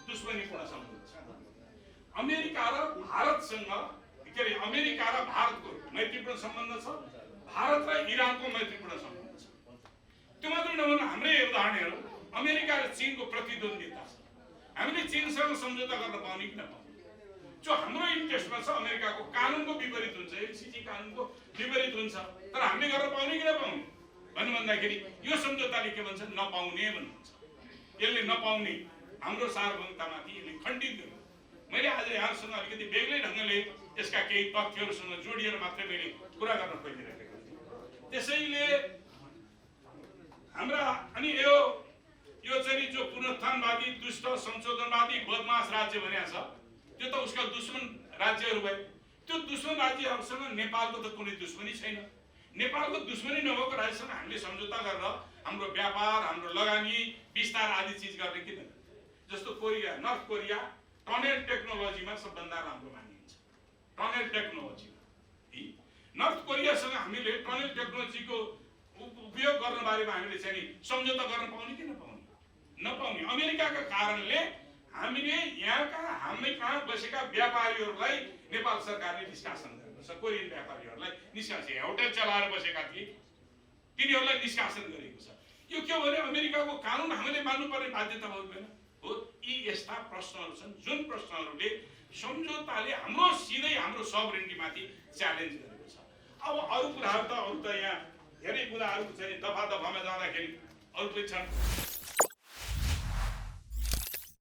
दुश्मनीपूर्ण सम्बन्ध छ। अमेरिका र भारतसँग के अरे अमेरिका र भारतको मैत्रीपूर्ण सम्बन्ध छ, भारत र इरानको मैत्रीपूर्ण सम्बन्ध छ। त्यो मात्रै नभएर हाम्रै उदाहरणहरू अमेरिका र चीनको प्रतिद्वन्द्विता छ। हामीले चीनसँग सम्झौता गर्न पाउने कि नपाउने जो हाम्रो इन्ट्रेस्टमा छ। अमेरिकाको कानुनको विपरीत हुन्छ, एमसीसी कानुनको विपरीत हुन्छ, तर हामीले गर्न पाउने कि नपाउने भन्दाखेरि यो सम्झौताले के भन्छ नपाउने भन्नुहुन्छ। यसले नपाउने हाम्रो सार्वभौमिकतामाथि यसले खण्डित गर्यो। मैले आज यहाँसँग अलिकति बेग्लै ढङ्गले यसका केही तथ्यहरूसँग जोडिएर मात्रै मैले कुरा गर्न खोजिरहेको छु। त्यसैले हाम्रा अनि यो चाहिँ जो पुनरुत्थानवादी दुष्ट संशोधनवादी बदमाश राज्य भनेको छ त्यो त उसका दुश्मन राज्यहरू भए। त्यो दुश्मन राज्यहरूसँग नेपालको त कुनै दुश्मनी छैन। नेपालको दुश्मनी नभएको राज्यसँग हामीले सम्झौता गरेर हाम्रो व्यापार, हाम्रो लगानी, विस्तार आदि चीज गर्ने किन? जस्तो कोरिया, नर्थ कोरिया टनल टेक्नोलोजीमा सबभन्दा राम्रो मानिन्छ। टनल टेक्नोलोजी नर्थ कोरियासँग हामीले टनल टेक्नोलोजीको उपयोग गर्न बारेमा हामीले चाहिँ नि सम्झौता गर्न पाउने कि नपाउने अमेरिकाका कारणले हामीले यहाँका हामी कहाँ बसेका व्यापारीहरूलाई नेपाल सरकारले निष्कासन गरेको छ। कोरियन व्यापारीहरूलाई निष्कासन, होटल चलाएर बसेका थिए तिनीहरूलाई निष्कासन गरेको छ। यो के हो भने अमेरिकाको कानुन हामीले मान्नुपर्ने बाध्यता हुँदैन हो। यी यस्ता प्रश्नहरू छन् जुन प्रश्नहरूले सम्झौताले हाम्रो सिधै हाम्रो सबरेन्टीमाथि च्यालेन्ज गरेको छ। अब अरू कुराहरू त यहाँ धेरै कुराहरू चाहिँ दफा दफामा जाँदाखेरि अरू पनि छन्।